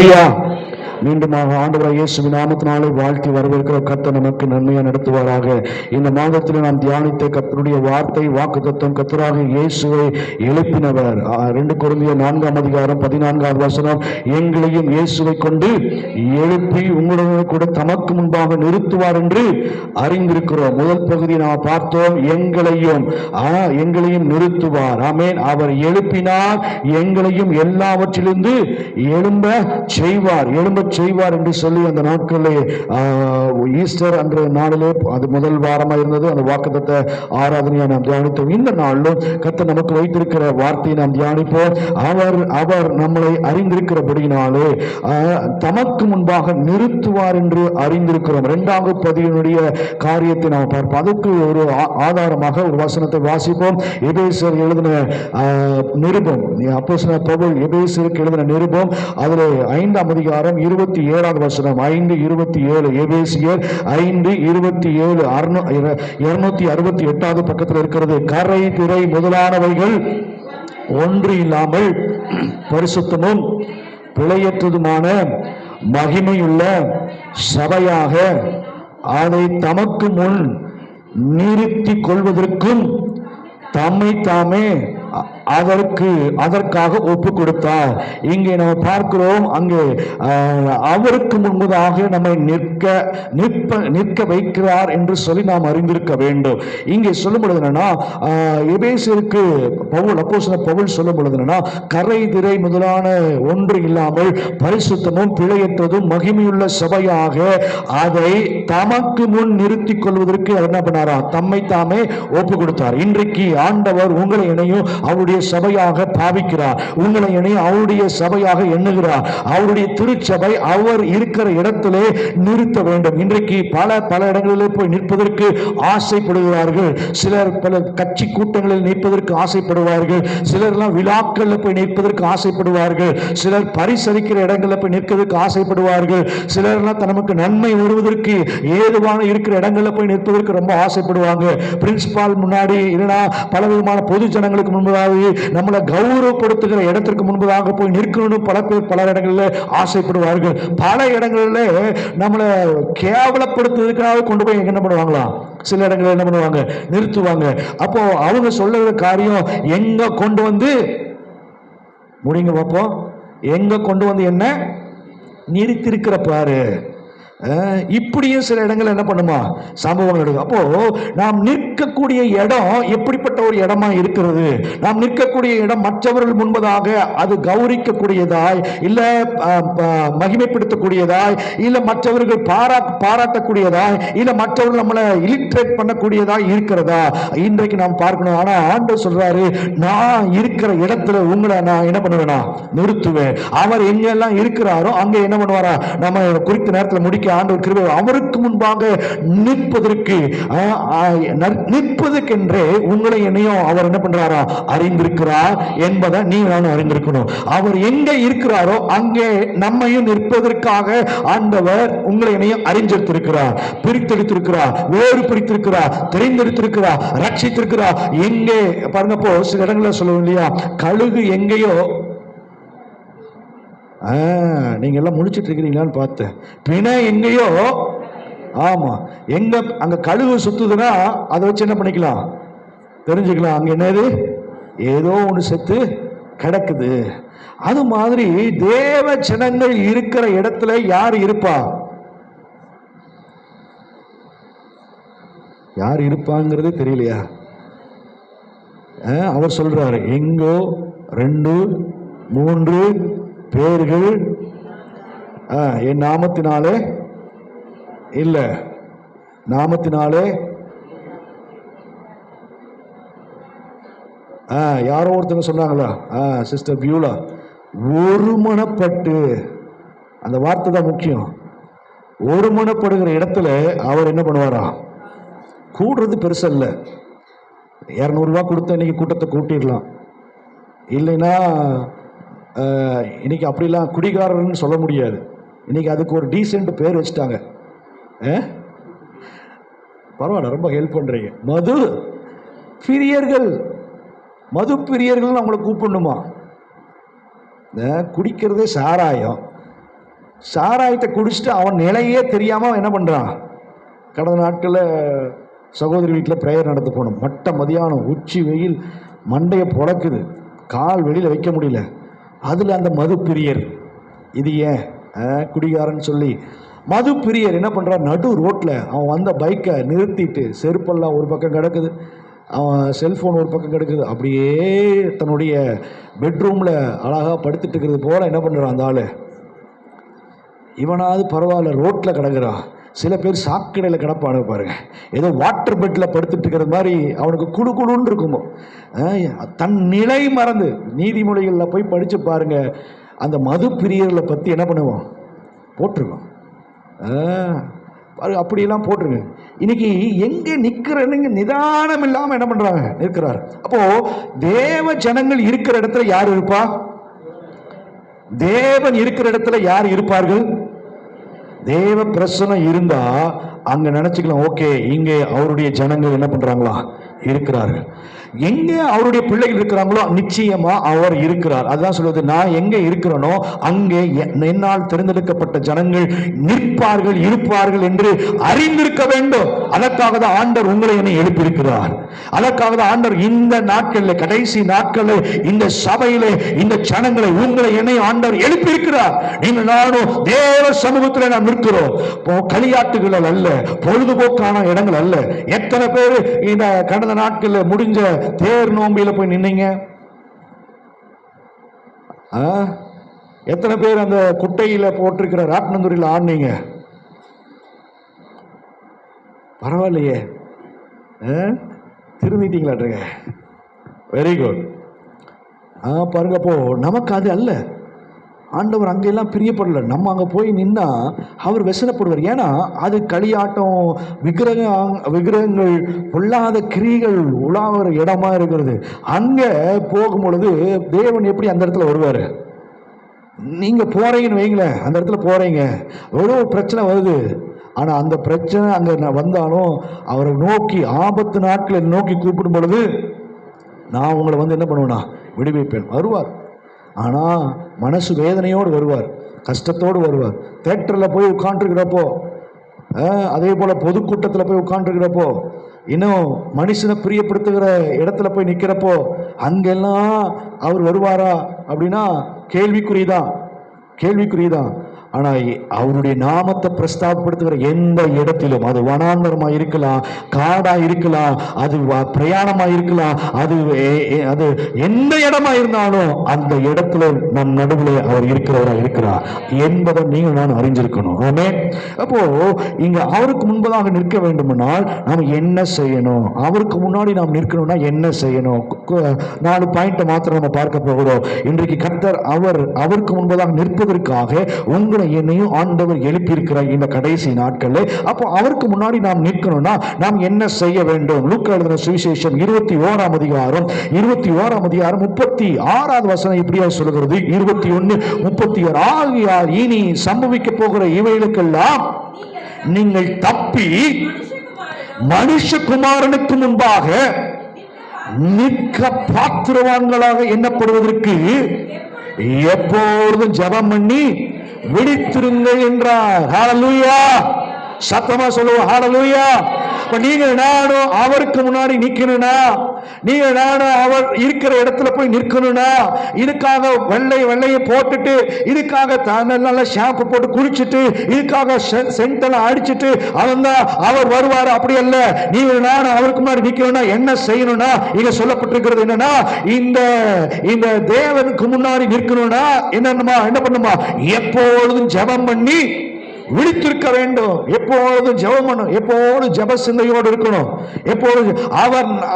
அல்லேலூயா. மீண்டுமாக ஆண்டவராகிய இயேசுவின் நாமத்தினாலே வாழ்த்தி வரவேற்கிற கர்த்தர் நமக்கு நன்மையா நடத்துவாராக. இந்த மாதத்தில் நாம் தியானித்த கர்த்தருடைய வார்த்தை வாக்குத்தத்தம், கர்த்தராக இயேசுவை எழுப்பினவர். 2 கொரிந்தியர் 4:14 எங்களையும் இயேசுவை கொண்டு எழுப்பி உங்களுடன் கூட தமக்கு முன்பாக நிறுத்துவார் என்று அறிந்திருக்கிறோம். முதல் பகுதி நாம் பார்த்தோம், எங்களையும் நிறுத்துவார். ஆமென். அவர் எழுப்பினார், எங்களையும் எல்லாவற்றிலிருந்து எழும்ப செய்வார் என்று சொல்லி அந்த நாட்களிலே ஈஸ்டர் என்ற நாளிலே அது முதல் வாரமாக இருந்தது. அந்த வாக்குத்தத்த ஆராதனையை நாம் தியானித்தோம். இந்த நாளிலும் கர்த்தர் நமக்கு வைத்திருக்கிற வார்த்தையை நாம் தியானிப்போம். அவர் நம்மளை அறிந்திருக்கிறபடியினாலே தமக்கு முன்பாக நிறுத்துவார் என்று அறிந்திருக்கிறோம். 2வது பதிவினுடைய காரியத்தை நாம் பார்ப்போம். அதுக்கு ஒரு ஆதாரமாக ஒரு வசனத்தை வாசிப்போம். எபேசியர் எழுதின நிருபம், அப்போஸ்தலனாகிய பவுல் எபேசியருக்கு எழுதின நிருபம், அதிலே 5ஆம் அதிகாரம் 27வது வசனம். 5:27 எபேசியர் 5:27 268வது பக்கத்தில் இருக்கிறது. கரை திரை முதலானவைகள் ஒன்று இல்லாமல் பரிசுத்தமும் பிழையற்றதுமான மகிமையுள்ள சபையாக அதை தமக்கு முன் நிறுத்திக் கொள்வதற்கும் தம்மை தாமே அதற்காக ஒப்பு கொடுத்தார். இங்கே நம்ம பார்க்கிறோம், அங்கே அவருக்கு முன்பதாக நம்மை நிற்க வைக்கிறார் என்று சொல்லி நாம் அறிந்திருக்க வேண்டும். இங்கே சொல்லும் பொழுது என்னன்னா, எபேசியருக்கு அப்போஸ்தலன் பவுல் சொல்லும் பொழுது என்னன்னா, கரை திரை முதலான ஒன்று இல்லாமல் பரிசுத்தமும் பிழையற்றதும் மகிமையுள்ள சபையாக அதை தமக்கு முன் நிறுத்திக் கொள்வதற்கு என்ன பண்ணாரா? தம்மை தாமே ஒப்பு கொடுத்தார். இன்றைக்கு ஆண்டவர் உங்களை இணையும் அவருடைய சபையாக பாவிக்கிறார். உங்களை இணையும் அவருடைய சபையாக எண்ணுகிறார். அவருடைய திருச்சபை அவர் இருக்கிற இடத்திலே நிறுத்த வேண்டும். இன்றைக்கு பல இடங்களிலே போய் நிற்பதற்கு ஆசைப்படுகிறார்கள். சிலர் பல கட்சி கூட்டங்களில் நிற்பதற்கு ஆசைப்படுவார்கள். சிலர்லாம் விழாக்களில் போய் நிற்பதற்கு ஆசைப்படுவார்கள். சிலர் பரிசளிக்கிற இடங்களில் போய் நிற்பதற்கு ஆசைப்படுவார்கள். சிலர்லாம் நமக்கு நன்மை வருவதற்கு ஏதுவான இருக்கிற இடங்களில் போய் நிற்பதற்கு ரொம்ப ஆசைப்படுவாங்க. பிரின்சிபால் முன்னாடி இல்லைனா பலவிதமான பொது ஜனங்களுக்கு முன்பதாக நம்மளை கௌரவப்படுத்துகிற இடத்திற்கு முன்பதாக போய் நிற்கணும் பல பேர் பல இடங்களில் ஆசைப்படுவார்கள். பல இடங்களில் நம்மளை கேவலப்படுத்துவதற்காக கொண்டு போய் என்ன பண்ணுவாங்களா? சில இடங்களில் என்ன பண்ணுவாங்க? நிறுத்துவாங்க. அப்போ அவங்க சொல்லுற காரியம் எங்க கொண்டு வந்து முடிங்க பார்ப்போம். எங்க கொண்டு வந்து என்ன நிறுத்திருக்கிற பாரு. இப்படியும் சில இடங்கள் என்ன பண்ணுமா? சம்பவங்கள் நடக்கும். அப்போ நாம் நிற்கக்கூடிய இடம் எப்படிப்பட்ட ஒரு இடமா இருக்கிறது? நாம் நிற்கக்கூடிய இடம் மற்றவர்கள் முன்பதாக அது கௌரிக்கக்கூடியதாய், இல்ல மகிமைப்படுத்தக்கூடியதாய், இல்ல மற்றவர்கள் பாராட்டக்கூடியதாய், இல்ல மற்றவர்கள் நம்மளை இலிட்ரேட் பண்ணக்கூடியதாய் இருக்கிறதா? இன்றைக்கு நாம் பார்க்கணும். ஆனா ஆண்டவர் சொல்றாரு, நான் இருக்கிற இடத்துல உங்களை நான் என்ன பண்ணுவேனா? நிறுத்துவேன். அவர் எங்கெல்லாம் இருக்கிறாரோ அங்க என்ன பண்ணுவாரா? நம்ம குறித்த நேரத்தில் முடிக்க ஆண்டவர் கிருபை. அவருக்கு முன்பாக நிற்பதற்கென்றே உங்களை என்னையும் அவர் என்ன பண்றாரா? அறிந்திருக்கிறார் என்பதை நீங்க நானும் அறிந்திருக்கணும். அவர் எங்க இருக்கிறாரோ அங்கே நம்மையும் நிற்பதற்காக ஆண்டவர் உங்களை என்னையும் அறிஞ்செடுத்திருக்கிறார், பிரித்தெடுத்திருக்கிறார், வேறு பிரித்திருக்கிறார், தெரிந்தெடுத்திருக்கிறார், ரட்சித்திருக்கிறார். எங்கே பாருங்க, போ சில இடங்களில் சொல்லுவோம் இல்லையா, கழுகு எங்கேயோ நீங்க எல்லாம் முடிச்சிட்டு இருக்கிறீங்களான்னு பார்த்தேன். பிணை எங்கேயோ, ஆமா, எங்க அங்க கழுகு சுத்துதுன்னா அதை வச்சு என்ன பண்ணிக்கலாம்? தெரிஞ்சுக்கலாம் அங்க என்னது ஏதோ ஒன்று செத்து கிடக்குது. அது மாதிரி தேவ ஜனங்கள் இருக்கிற இடத்துல யார் இருப்பா? யார் இருப்பாங்கிறது தெரியலையா? அவர் சொல்றாரு, எங்கோ 2 3 பேர்கள் என் நாமத்தினாலே, இல்ல நாமத்தினாலே, யாரோ ஒருத்தங்க சொன்னாங்களா, சிஸ்டர் பியூலா, ஒருமனப்பட்டு, அந்த வார்த்தை தான் முக்கியம். ஒருமனப்படுகிற இடத்துல அவர் என்ன பண்ணுவாரா? கூடுறது பெருசு இல்ல. 200 ரூபா கொடுத்து இன்னைக்கு கூட்டத்தை கூட்டிடலாம். இல்லைன்னா இன்னைக்கு அப்படிலாம் குடிகாரன்னு சொல்ல முடியாது. இன்னைக்கு அதுக்கு ஒரு டீசென்ட் பேர் வச்சுட்டாங்க. பரவாயில்ல, ரொம்ப ஹெல்ப் பண்றீங்க. மது பிரியர்கள் அவங்கள கூப்பிடணுமா? குடிக்கிறதே சாராயம், சாராயத்தை குடிச்சிட்டு அவன் நிலையே தெரியாமல் என்ன பண்ணுறான். கடந்த நாட்களில் சகோதரி வீட்டில் ப்ரேயர் நடத்த போனோம். மட்ட மதியானம் உச்சி வெயில் மண்டையை புடக்குது, கால் வெளியில் வைக்க முடியல. அதில் அந்த மது பிரியர், இது ஏன் குடிகாரன்னு சொல்லி மது பிரியர் என்ன பண்ணுறான், நடு ரோட்டில் அவன் வந்த பைக்கை நிறுத்திட்டு செருப்பெல்லாம் ஒரு பக்கம் கிடக்குது, அவன் செல்ஃபோன் ஒரு பக்கம் கிடக்குது, அப்படியே தன்னுடைய பெட்ரூமில் அழகாக படுத்துட்டு இருக்கிறது போல் என்ன பண்ணுறான் அந்த ஆள். இவனாவது பரவாயில்ல, ரோட்டில் கிடக்குறான். சில பேர் சாக்கடையில் கிடப்பானு பாருங்க, ஏதோ வாட்டர் பெட்டில் படுத்துட்டு இருக்கிற மாதிரி அவனுக்கு குழு குழுன்னு இருக்குமோ. தன் நிலை மறந்து நீதிமொழிகளில் போய் படித்து பாருங்க, அந்த மது பிரியர்களை பற்றி என்ன பண்ணுவோம் போட்டிருக்கோம். அப்படியெல்லாம் போட்டிருங்க. இன்னைக்கு எங்கே நிற்கிறனுங்க நிதானம் இல்லாமல் என்ன பண்ணுறாங்க, நிற்கிறார். அப்போ தேவ ஜனங்கள் இருக்கிற இடத்துல யார் இருப்பா? தேவன் இருக்கிற இடத்துல யார் இருப்பார்கள்? தேவ பிரசனம் இருந்தா அங்க நினைச்சுக்கலாம், ஓகே இங்கே அவருடைய ஜனங்கள் என்ன பண்றாங்களா, இருக்கிறார்கள். எங்கே அவருடைய பிள்ளைகள் இருக்கிறாங்களோ நிச்சயமா அவர் இருக்கிறார். அதுதான் சொல்வது, நான் எங்கே இருக்கிறனோ அங்கே என்னால் தேர்ந்தெடுக்கப்பட்ட ஜனங்கள் நிற்பார்கள், இருப்பார்கள் என்று அறிந்திருக்க வேண்டும். அதற்காக தான் ஆண்டவர் உங்களை என்னை எழுப்பியிருக்கிறார். அதற்காக தான் ஆண்டவர் இந்த நாட்களில், கடைசி நாட்களில் இந்த சபையிலே இந்த ஜனங்களை உங்களை என்னை ஆண்டவர் எழுப்பியிருக்கிறார். நீங்கள் நானும் தேவ சமூகத்தில் நாம் நிற்கிறோம். களியாட்டுகள் அல்ல, பொழுதுபோக்கான இடங்கள் அல்ல. எத்தனை பேர் இந்த கடந்த நாட்களில் முடிஞ்ச தேர் நோம்பியில போய் நின்னீங்க? எத்தனை பேர் அந்த குட்டையில போட்டிருக்கிற ராட்னந்துறையில் ஆடினீங்க? பரவாயில்லையே, திரும்பிட்டீங்களா? Very good. பாருங்க, அப்போ நமக்கு அது அல்ல. ஆண்டவர் அங்கெல்லாம் பிரியப்படலை. நம்ம அங்கே போய் நின்னா அவர் வெசனப்படுவார். ஏன்னா அது களியாட்டம், விக்கிரகங்கள், பொல்லாத கிரிகள் உலாவற இடமா இருக்கிறது. அங்கே போகும் பொழுது தேவன் எப்படி அந்த இடத்துல வருவார்? நீங்கள் போகிறீங்கன்னு வைங்களேன், அந்த இடத்துல போகிறீங்க, எவ்வளோ பிரச்சனை வருது, ஆனால் அந்த பிரச்சனை அங்கே வந்தாலும் அவரை நோக்கி ஆபத்து நாட்களை நோக்கி கூப்பிடும் பொழுது நான் உங்களை வந்து என்ன பண்ணுவேன்னா விடுவிப்பேன். வருவார். ஆனால் மனசு வேதனையோடு வருவார், கஷ்டத்தோடு வருவார். தேட்டரில் போய் உட்காந்துருக்கிறப்போ, அதே போல் பொதுக்கூட்டத்தில் போய் உட்காந்துருக்கிறப்போ, இன்னும் மனுஷனை பிரியப்படுத்துகிற இடத்துல போய் நிற்கிறப்போ அங்கெல்லாம் அவர் வருவாரா அப்படின்னா கேள்விக்குறிதான், கேள்விக்குறிதான். ஆனால் அவருடைய நாமத்தை பிரஸ்தாபப்படுத்துகிற எந்த இடத்திலும், அது வனாந்தரமா இருக்கலாம், காடா இருக்கலாம், அது பிரயாணமா இருக்கலாம், அது எந்த இடமா இருந்தாலும் அந்த இடத்துல நம் நடுவில் அவர் இருக்கிறவரா இருக்கிறார் என்பதை நீங்கள் நான் அறிஞ்சிருக்கணும். ஆமே. அப்போ இங்க அவருக்கு முன்பதாக நிற்க வேண்டுமானால் நாம் என்ன செய்யணும்? அவருக்கு முன்னாடி நாம் நிற்கணும்னா என்ன செய்யணும்? 4 பாயிண்ட் மாத்திரம் நம்ம பார்க்க போகிறோம் இன்றைக்கு. கர்த்தர் அவருக்கு முன்பதாக நிற்பதற்காக உங்கள் என்னையும் ஆண்டவர் எழுப்பியிருக்கிறார் இந்த கடைசி நாட்களில். அப்போ அவருக்கு முன்னாடி நாம் நிற்கணும்னா நாம் என்ன செய்ய வேண்டும்? லூக்கா எழுதின சுவிசேஷம் 21ஆம் அதிகாரம் 36வது வசனம் இப்படியா சொல்கிறது. 21:36. ஆகையால் இனி சம்பவிக்க போகிற இவைகளுக்கெல்லாம் நீங்கள் தப்பி மனுஷகுமாரனுக்கு முன்பாக நிற்க பாத்திரவான்களாக எண்ணப்படுவதற்கு எப்பொழுதும் ஜெபம் பண்ணி விழித்திருங்கள் என்றார். ஹல்லேலூயா. சத்தமா சொல்லுவோம் ஹல்லேலூயா. நீங்க நானும் அவருக்கு முன்னாடி நிக்கணும்னா, நீங்க நானும் அவர் இருக்கிற இடத்துல போய் நிற்கணும்னா, இதுக்காக வெள்ளையை போட்டுட்டு, இதுக்காக நல்ல ஷாம்பு போட்டு குளிச்சுட்டு, இதுக்காக சென்டெல்லாம் அடிச்சுட்டு அவர் வருவார் அப்படி அல்ல. நீங்க நானும் அவருக்கு முன்னாடி நிக்கணும்னா என்ன செய்யணும்னா, இங்க சொல்லப்பட்டிருக்கிறது என்னன்னா, இந்த தேவனுக்கு முன்னாடி நிற்கணும்னா என்ன பண்ணுமா? எப்பொழுதும் ஜெபம் பண்ணி விழித்திருக்க வேண்டும். எப்பொழுதும் ஜெபம் பண்ணணும், எப்பொழுதும் ஜெப சிந்தையோடு இருக்கணும். எப்பொழுது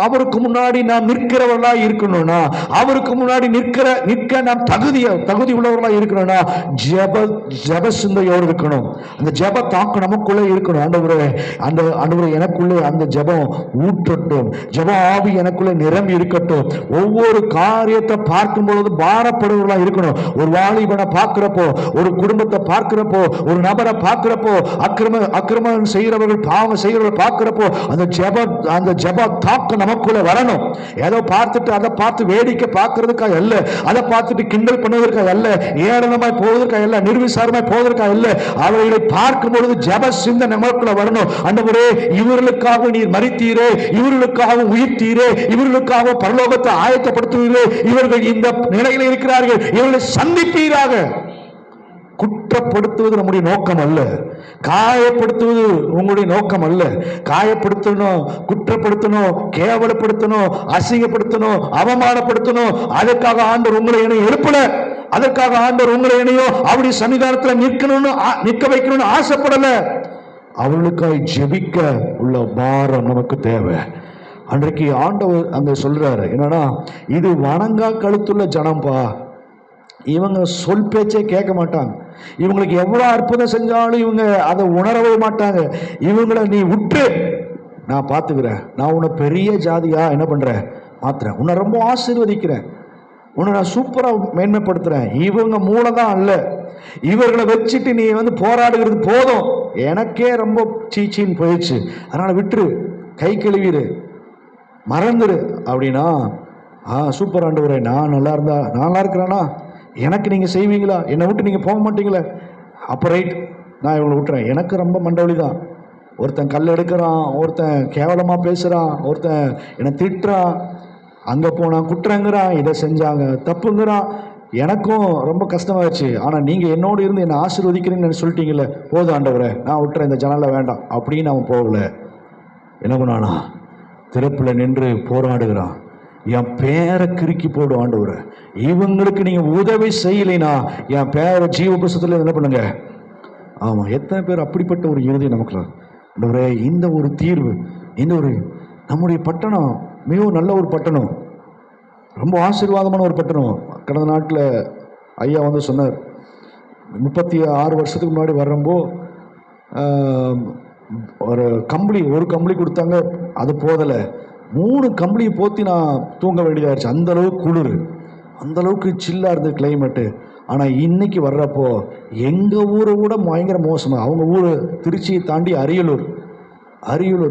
அவருக்கு முன்னாடி நாம் நிற்கிறவர்களா இருக்கணும்னா, அவருக்கு முன்னாடி நிற்க நாம் தகுதி உள்ளவர்களா இருக்கணும்னா ஜெப சிந்தையோடு இருக்கணும். அந்த ஜெப தாக்கம் நமக்குள்ளே இருக்கணும். ஆண்டவரே எனக்குள்ளே அந்த ஜெபம் ஊற்றட்டும், ஜெப ஆவி எனக்குள்ளே நிரம்பி இருக்கட்டும். ஒவ்வொரு காரியத்தை பார்க்கும் பொழுது பாரப்படுவர்களா இருக்கணும். ஒரு வாலிபனை பார்க்கிறப்போ, ஒரு குடும்பத்தை பார்க்கிறப்போ, ஒரு நபரை பாவங்களை பார்க்கிறப்போ, அக்கிரமம் செய்கிறவர்கள், பாவம் செய்கிறவர்கள் பார்க்கிறப்போ அந்த ஜெப தாக்கம் நமக்குள்ள வரணும். ஏதோ பார்த்துட்டு அதை பார்த்து வேடிக்கை பார்க்கறதுக்காக அல்ல, அதை பார்த்துட்டு கிண்டல் பண்ணுவதற்காக அல்ல, ஏளனமாய் போவதற்காக அல்ல, நிர்விசாரமாய் போவதற்காக அல்ல. அவர்களை பார்க்கும் பொழுது ஜெப சிந்தை நமக்குள்ள வரணும். ஆண்டவரே, இவர்களுக்காக நீர் மரித்தீரே, இவர்களுக்காக உயிர்த்தீரே, இவர்களுக்காக பரலோகத்தை ஆயத்தப்படுத்துவீரே, இவர்கள் இந்த நிலையில் இருக்கிறார்கள், இவர்களை சந்திப்பீராக. குற்றப்படுத்துவது நம்முடைய நோக்கம் அல்ல, காயப்படுத்துவது உங்களுடைய நோக்கம் அல்ல. காயப்படுத்தணும், குற்றப்படுத்தணும், கேவலப்படுத்தணும், அசிங்கப்படுத்தணும், அவமானப்படுத்தணும், அதற்காக ஆண்டவர் உங்களை என்னை எழுப்பல. அதற்காக ஆண்டவர் உங்களை என்னையோ அவருடைய சன்னிதானத்தில் நிற்க வைக்கணும்னு ஆசைப்படல. அவர்களுக்காக ஜெபிக்க உள்ள பாரம் நமக்கு தேவை. அன்றைக்கு ஆண்டவர் அங்க சொல்றாரு என்னன்னா, இது வணங்கா கழுத்துள்ள ஜனம்பா, இவங்க சொல் பேச்சே கேட்க மாட்டாங்க, இவங்களுக்கு எவ்வளவு அற்புதம் செஞ்சாலும் இவங்க அதை உணரவே மாட்டாங்க, இவங்களை நீ விட்டு நான் பார்த்துக்கிறேன், நான் உன்னை பெரிய ஜாதியா என்ன பண்றேன் மாத்துறேன், உன்னை ரொம்ப ஆசீர்வதிக்கிறேன், உன்னை நான் சூப்பரா மேன்மைப்படுத்துறேன். இவங்க மூலதான் அல்ல, இவர்களை வச்சுட்டு நீ போராடுகிறது போதும், எனக்கே ரொம்ப சீச்சின்னு போயிடுச்சு, அதனால விட்டுரு, கை கழுவிடு, மறந்துரு அப்படின்னா, சூப்பர் ஆண்டவரே, நான் நல்லா இருக்கிறேன்னா எனக்கு நீங்க செய்வீங்களா, என்னை விட்டு நீங்க போக மாட்டீங்களே, அப்போ ரைட், நான் இவங்களை விட்டுறேன். எனக்கு ரொம்ப மண்டவழி தான், ஒருத்தன் கல் எடுக்கிறான், ஒருத்தன் கேவலமா பேசுறான், ஒருத்தன் என்னை திட்டுறான், அங்க போனான் குற்றங்கிறான், இதை செஞ்சாங்க தப்புங்கிறான், எனக்கும் ரொம்ப கஷ்டமாயிடுச்சு. ஆனா நீங்க என்னோடு இருந்து என்னை ஆசீர்வதிக்கிறீங்கன்னு சொல்லிட்டீங்கல்ல, போதும் ஆண்டவரே, நான் விட்டுறேன், இந்த ஜனல வேண்டாம் அப்படின்னு அவன் போகல. என்ன பண்ணானா, திறப்புல நின்று போராடுகிறான். என் பேரை கிறுக்கி போடும் ஆண்டவரே, இவங்களுக்கு நீங்க உதவி செய்யலைனா என் பேரை ஜீவ புஸ்தகத்துல என்ன பண்ணுங்க. ஆமா, எத்தனை பேர் அப்படிப்பட்ட ஒரு இறுதி நமக்கு ஆண்டவரே. இந்த ஒரு தீர்வு, இந்த ஒரு நம்முடைய பட்டணம் மிகவும் நல்ல ஒரு பட்டணம், ரொம்ப ஆசீர்வாதமான ஒரு பட்டணம். கடந்த நாட்டில் ஐயா சொன்னார், 36 வருஷத்துக்கு முன்னாடி வர்றப்போ ஒரு கம்பளி கொடுத்தாங்க, அது போதலை, 3 கம்பளியை போத்தி நான் தூங்க வேண்டியதாகிடுச்சு. அந்த அளவுக்கு குளிர், அந்த அளவுக்கு சில்லா இருந்தது கிளைமேட்டு. ஆனால் இன்னைக்கு வர்றப்போ எங்கள் ஊரை கூட பயங்கர மோசமாக, அவங்க ஊர் திருச்சியை தாண்டி அரியலூர்,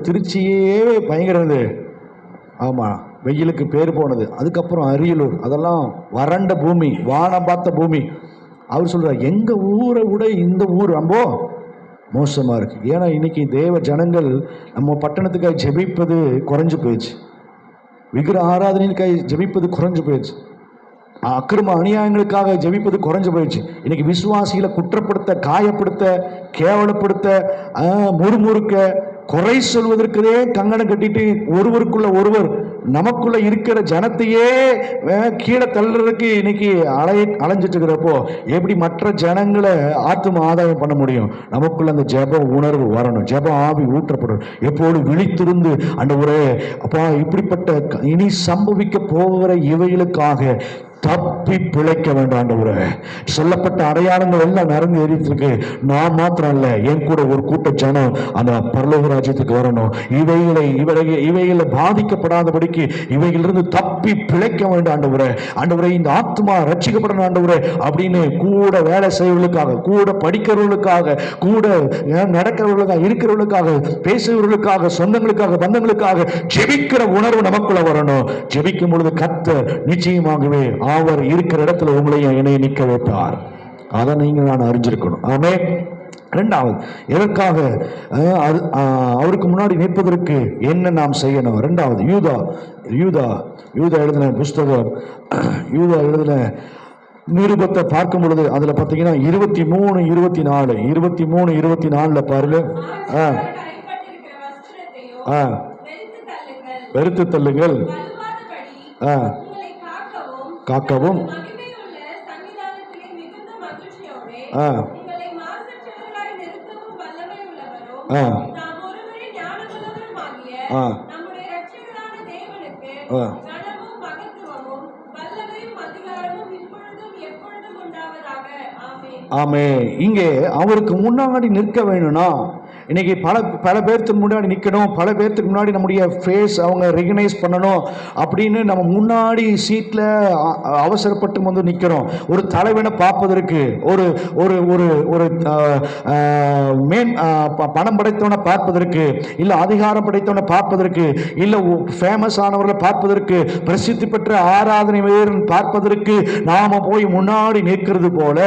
திருச்சியே பயங்கர இது, ஆமாம், வெயிலுக்கு பேர் போனது. அதுக்கப்புறம் அரியலூர், அதெல்லாம் வறண்ட பூமி, வானம் பார்த்த பூமி. அவர் சொல்கிறார், எங்கள் ஊரை விட இந்த ஊர் ரொம்ப மோசமாக இருக்குது. ஏன்னா இன்னைக்கு தேவ ஜனங்கள் நம்ம பட்டணத்துக்காக ஜெபிப்பது குறைஞ்சு போயிடுச்சு, விக்கிரக ஆராதனைக்காக ஜெபிப்பது குறைஞ்சு போயிடுச்சு, அக்கிரம அநியாயங்களுக்காக ஜெபிப்பது குறைஞ்சு போயிடுச்சு. இன்னைக்கு விசுவாசிகளை குற்றப்படுத்த, காயப்படுத்த, கேவலப்படுத்த, முறுமுறுக்க, குறை சொல்வதற்குதே கங்கணம் கட்டிட்டு ஒருவருக்குள்ள ஒருவர் நமக்குள்ள இருக்கிற ஜனத்தையே கீழே தள்ளுறதுக்கு இன்னைக்கு அலைஞ்சிட்டு இருக்கிறப்போ எப்படி மற்ற ஜனங்களை ஆத்தும ஆதாயம் பண்ண முடியும்? நமக்குள்ள அந்த ஜெப உணர்வு வரணும், ஜெப ஆவி ஊற்றப்படணும். எப்போது விழித்திருந்து ஆண்டவரே, அப்பா, இப்படிப்பட்ட இனி சம்பவிக்க போகிற இவைகளுக்காக தப்பி பிழைக்க வேண்டும் ஆண்டவரே. சொல்லப்பட்ட அடையாளங்கள் எல்லாம் நிறைந்து ஏறிட்டு நான் மாத்திரம் இல்ல, என் கூட ஒரு கூட்ட ஜனம் அந்த பரலோக ராஜ்யத்துக்கு வரணும். இவைகளை பாதிக்கப்படாதபடிக்கு இவைகளிலிருந்து தப்பி பிழைக்க வேண்டும் ஆண்டவரே. ஆண்டவரே, இந்த ஆத்மா ரட்சிக்கப்படணும் ஆண்டவரே அப்படின்னு கூட வேலை செய்வர்களுக்காக, கூட படிக்கிறவர்களுக்காக, கூட நடக்கிறவர்களுக்காக, இருக்கிறவர்களுக்காக, பேசுகிறவர்களுக்காக, சொந்தங்களுக்காக, பந்தங்களுக்காக ஜெபிக்கிற உணர்வு நமக்குள்ள வரணும். ஜெபிக்கும் பொழுது கர்த்தர் நிச்சயமாகவே அவர் இருக்கிற இடத்துல உங்களையும் என்னை நிற்க வைப்பார். அதை நீங்க நான் அறிஞ்சிருக்கணும். ஆமே. இரண்டாவது, எதற்காக அவருக்கு முன்னாடி நிற்பதற்கு என்ன நாம் செய்யணும்? இரண்டாவது, யூதா எழுதின புஸ்தகம், யூதா எழுதின நிருபத்தை பார்க்கும் பொழுது அதுல பாத்தீங்கன்னா 23-24 பாருங்க. வெறுத்து தள்ளுங்கள், காக்கவும் ஆமே. இங்கே அவருக்கு முன்னாடி நிற்க வேணும்னா இன்னைக்கு பல பல பேர்த்துக்கு முன்னாடி நிற்கணும், பல பேர்த்துக்கு முன்னாடி நம்முடைய ஃபேஸ் அவங்க ரெகனைஸ் பண்ணணும் அப்படின்னு நம்ம முன்னாடி சீட்டில் அவசரப்பட்டு வந்து நிற்கிறோம். ஒரு தலைவனை பார்ப்பதற்கு, ஒரு ஒரு ஒரு ஒரு பணம் படைத்தவனை பார்ப்பதற்கு, இல்லை அதிகாரம் படைத்தவனை பார்ப்பதற்கு, இல்லை ஃபேமஸ் ஆனவர்களை பார்ப்பதற்கு, பிரசித்தி பெற்ற ஆராதனை வீரன் பார்ப்பதற்கு நாம போய் முன்னாடி நிற்கிறது போல,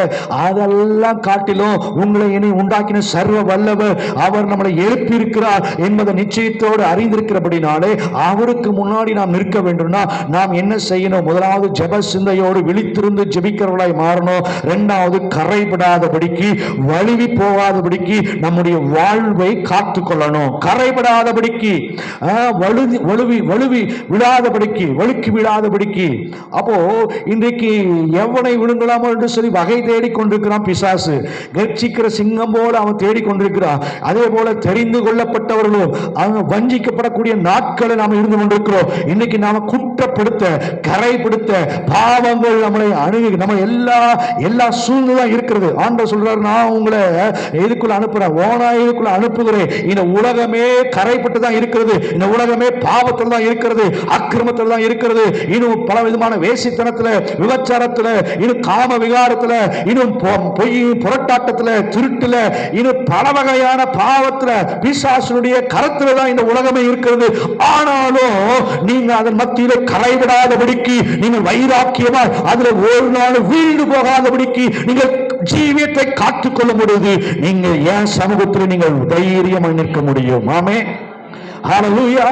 அதெல்லாம் காட்டிலும் உங்களை இனி உண்டாக்கின சர்வ வல்லவர் அவர் நம்மளை எழுப்பி இருக்கிறார் என்பதை நிச்சயத்தோடு அறிந்திருக்கிறபடினாலே அவருக்கு முன்னாடி நாம் நிற்க வேண்டும்னா நாம் என்ன செய்யணும்? முதலாவது ஜெப சிந்தையோடு விழித்திருந்து ஜெபிக்கிறவர்களாய் மாறணும். இரண்டாவது கரைபடாதபடிக்கு, வழுவி போகாதபடிக்கு நம்முடைய வாழ்வை காத்து கொள்ளணும். கரைபடாதபடிக்கு, வழுவி விழாதபடிக்கு, வழுக்கி விழாதபடிக்கு. அப்போ இன்றைக்கு எவனை விழுங்கலாமோ என்று சொல்லி வகை தேடி கொண்டிருக்கிறான் பிசாசு. கர்ச்சிக்கிற சிங்கம் போல அவன் தேடிக்கொண்டிருக்கிறான். அதே போல தெரிந்து கொள்ளப்பட்டவர்களும் அவங்க வஞ்சிக்கப்படக்கூடிய நாட்களை நாம் இருந்து கொண்டிருக்கிறோம். இன்னைக்கு நாம குற்றப்படுத்த, கரைப்படுத்த, பாவங்கள் நம்மளை அணுகி நம்ம எல்லா சூழ்நிலை இருக்கிறது. ஆண்டவர் சொல்றாரு, நான் உங்களை இதுக்குள்ள அனுப்புறேன், ஓனா இதுக்குள்ள அனுப்புகிறேன். இந்த உலகமே கரைப்பட்டு தான் இருக்கிறது. இந்த உலகமே பாவத்தில் தான் இருக்கிறது, அக்கிரமத்தில் தான் இருக்கிறது. இன்னும் பல விதமான வேசித்தனத்துல, விபச்சாரத்துல, இன்னும் காம விகாரத்துல, இன்னும் பொய் புரட்டாட்டத்துல, திருட்டுல, இன்னும் பல வகையான பாவத்துல, பிசாசுடைய கரத்துல தான் இந்த உலகமே இருக்கிறது. ஆனாலும் நீங்க அதன் மத்தியில கரைவிடாதபடிக்கு, நீங்கள் வைராக்கியமா அதுல ஒரு நாள் வீழ்ந்து போகாதபடிக்கு நீங்கள் ஜீவியத்தை காத்துக்கொள்ள முடியுது. நீங்க ஏன் சமூகத்தில் நீங்கள் தைரியமா நிற்க முடியும். ஆமே, ஹல்லேலூயா.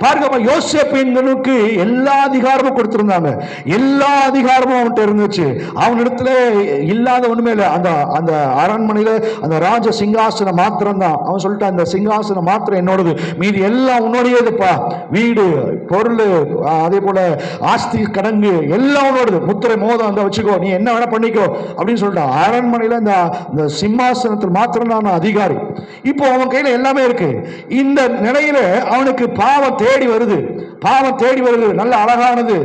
பாருங்க, யோசேப்பினுக்கு எல்லா அதிகாரமும் கொடுத்திருந்தாங்க. எல்லா அதிகாரமும் அவன்கிட்ட இருந்துச்சு. அவனிடத்துல இல்லாத ஒண்ணுமே இல்லை. அந்த அரண்மனையில அந்த ராஜ சிங்காசனம் மாத்திரம் தான். அவன் சொல்லிட்டான், அந்த சிங்காசனம் மாத்திரம் என்னோடது, மீதி எல்லாம் உன்னோடையதுப்பா. வீடு, பொருள், அதே போல ஆஸ்தி, கடங்கு எல்லாம் உன்னோடது. முத்திரை மோதம் அந்த வச்சுக்கோ, நீ என்ன வேணா பண்ணிக்கோ அப்படின்னு சொல்லிட்டான். அரண்மனையில இந்த சிம்மாசனத்தில் மாத்திரம் தான் அதிகாரி. இப்போ அவன் கையில எல்லாமே இருக்கு. இந்த நிலையில அவனுக்கு பாவம் தேடி வருது. பாவம் தேடி வருது. நல்ல அழகானது,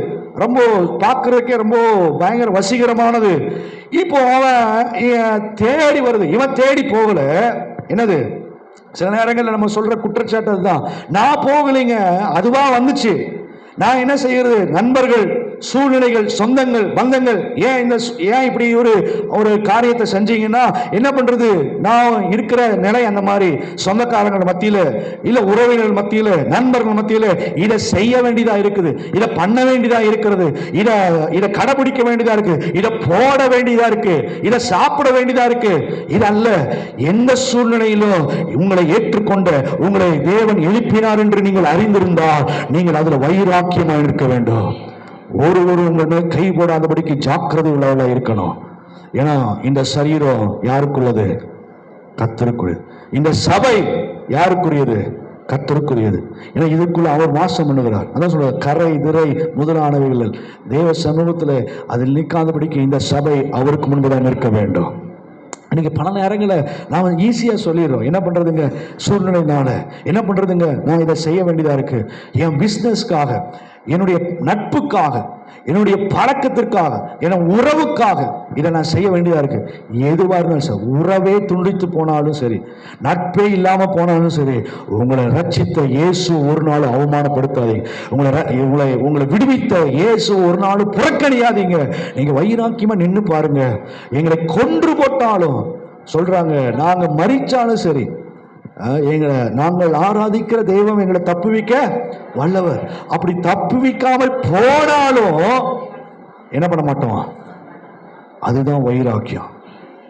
ரொம்ப பார்க்கறதுக்கே ரொம்ப பயங்கர வசீகரமானது. இப்போ அவன் தேடி வருது. இவன் தேடி போகல. என்னது, சில நேரங்களில் நம்ம சொல்ற குற்றச்சாட்டு அதுதான். நான் போகலைங்க, அதுவா வந்துச்சு. நான் என்ன செய்யறது? நண்பர்கள், சூழ்நிலைகள், சொந்தங்கள், பந்தங்கள் ஏன் இப்படி ஒரு காரியத்தை செஞ்சீங்கன்னா என்ன பண்றது? நான் இருக்கிற நிலை அந்த மாதிரி. சொந்தக்காரங்கள் மத்தியில, இல்ல உறவினர்கள் மத்தியில, நண்பர்கள் மத்தியில இதை செய்ய வேண்டியதா இருக்குது, இதை பண்ண வேண்டியதா இருக்கிறது, இதை கடைபிடிக்க வேண்டியதா இருக்கு, இதை போட வேண்டியதா இருக்கு, இதை சாப்பிட வேண்டியதா இருக்கு. இது அல்ல. எந்த சூழ்நிலையிலும் உங்களை ஏற்றுக்கொண்ட உங்களை தேவன் எழுப்பினார் என்று நீங்கள் அறிந்திருந்தால் நீங்கள் அதுல வைராக்கியமா இருக்க வேண்டும். ஒருவர் உங்களை கை போடாதபடிக்கு ஜாக்கிரதை உள்ளவர்களா இருக்கணும். ஏன்னா இந்த சரீரம் யாருக்குள்ளது? கர்த்தருக்குள். இந்த சபை யாருக்குரியது? கர்த்தருக்குரியது. ஏன்னா இதுக்குள்ள அவர் வாசம் பண்ணுகிறார். அதான் சொல்ற, கரை திரை முதலானவைகள் தேவ சமூகத்தில் அதில் நிற்காதபடிக்கு இந்த சபை அவருக்கு முன்புதான் நிற்க வேண்டும். இன்னைக்கு பல நேரங்களில் நாம் ஈஸியாக சொல்லிடுறோம். என்ன பண்ணுறதுங்க, சூழ்நிலைனால என்ன பண்ணுறதுங்க, நான் இதை செய்ய வேண்டியதாக இருக்குது, என் பிஸ்னஸ்க்காக, என்னுடைய நட்புக்காக, என்னுடைய பழக்கத்திற்காக, என் உறவுக்காக இதை நான் செய்ய வேண்டியதாக இருக்கு. எதுவாக இருந்தாலும் சரி, உறவே துண்டித்து போனாலும் சரி, நட்பே இல்லாமல் போனாலும் சரி, உங்களை ரட்சித்த இயேசு ஒரு நாள் அவமானப்படுத்தாதீங்க. உங்களை விடுவித்த இயேசு ஒரு நாள் புறக்கணியாதீங்க. நீங்க வைராக்கியமா நின்று பாருங்க. எங்களை கொன்று போட்டாலும் சொல்றாங்க, நாங்க மரிச்சாலும் சரி, நாங்கள் ஆராதிக்கிற தெய்வம் எங்களை தப்புவிக்க வல்லவர். அப்படி தப்புவிக்காமல் போனாலும் என்ன பண்ண மாட்டோம்? அதுதான் வைராக்கியம்.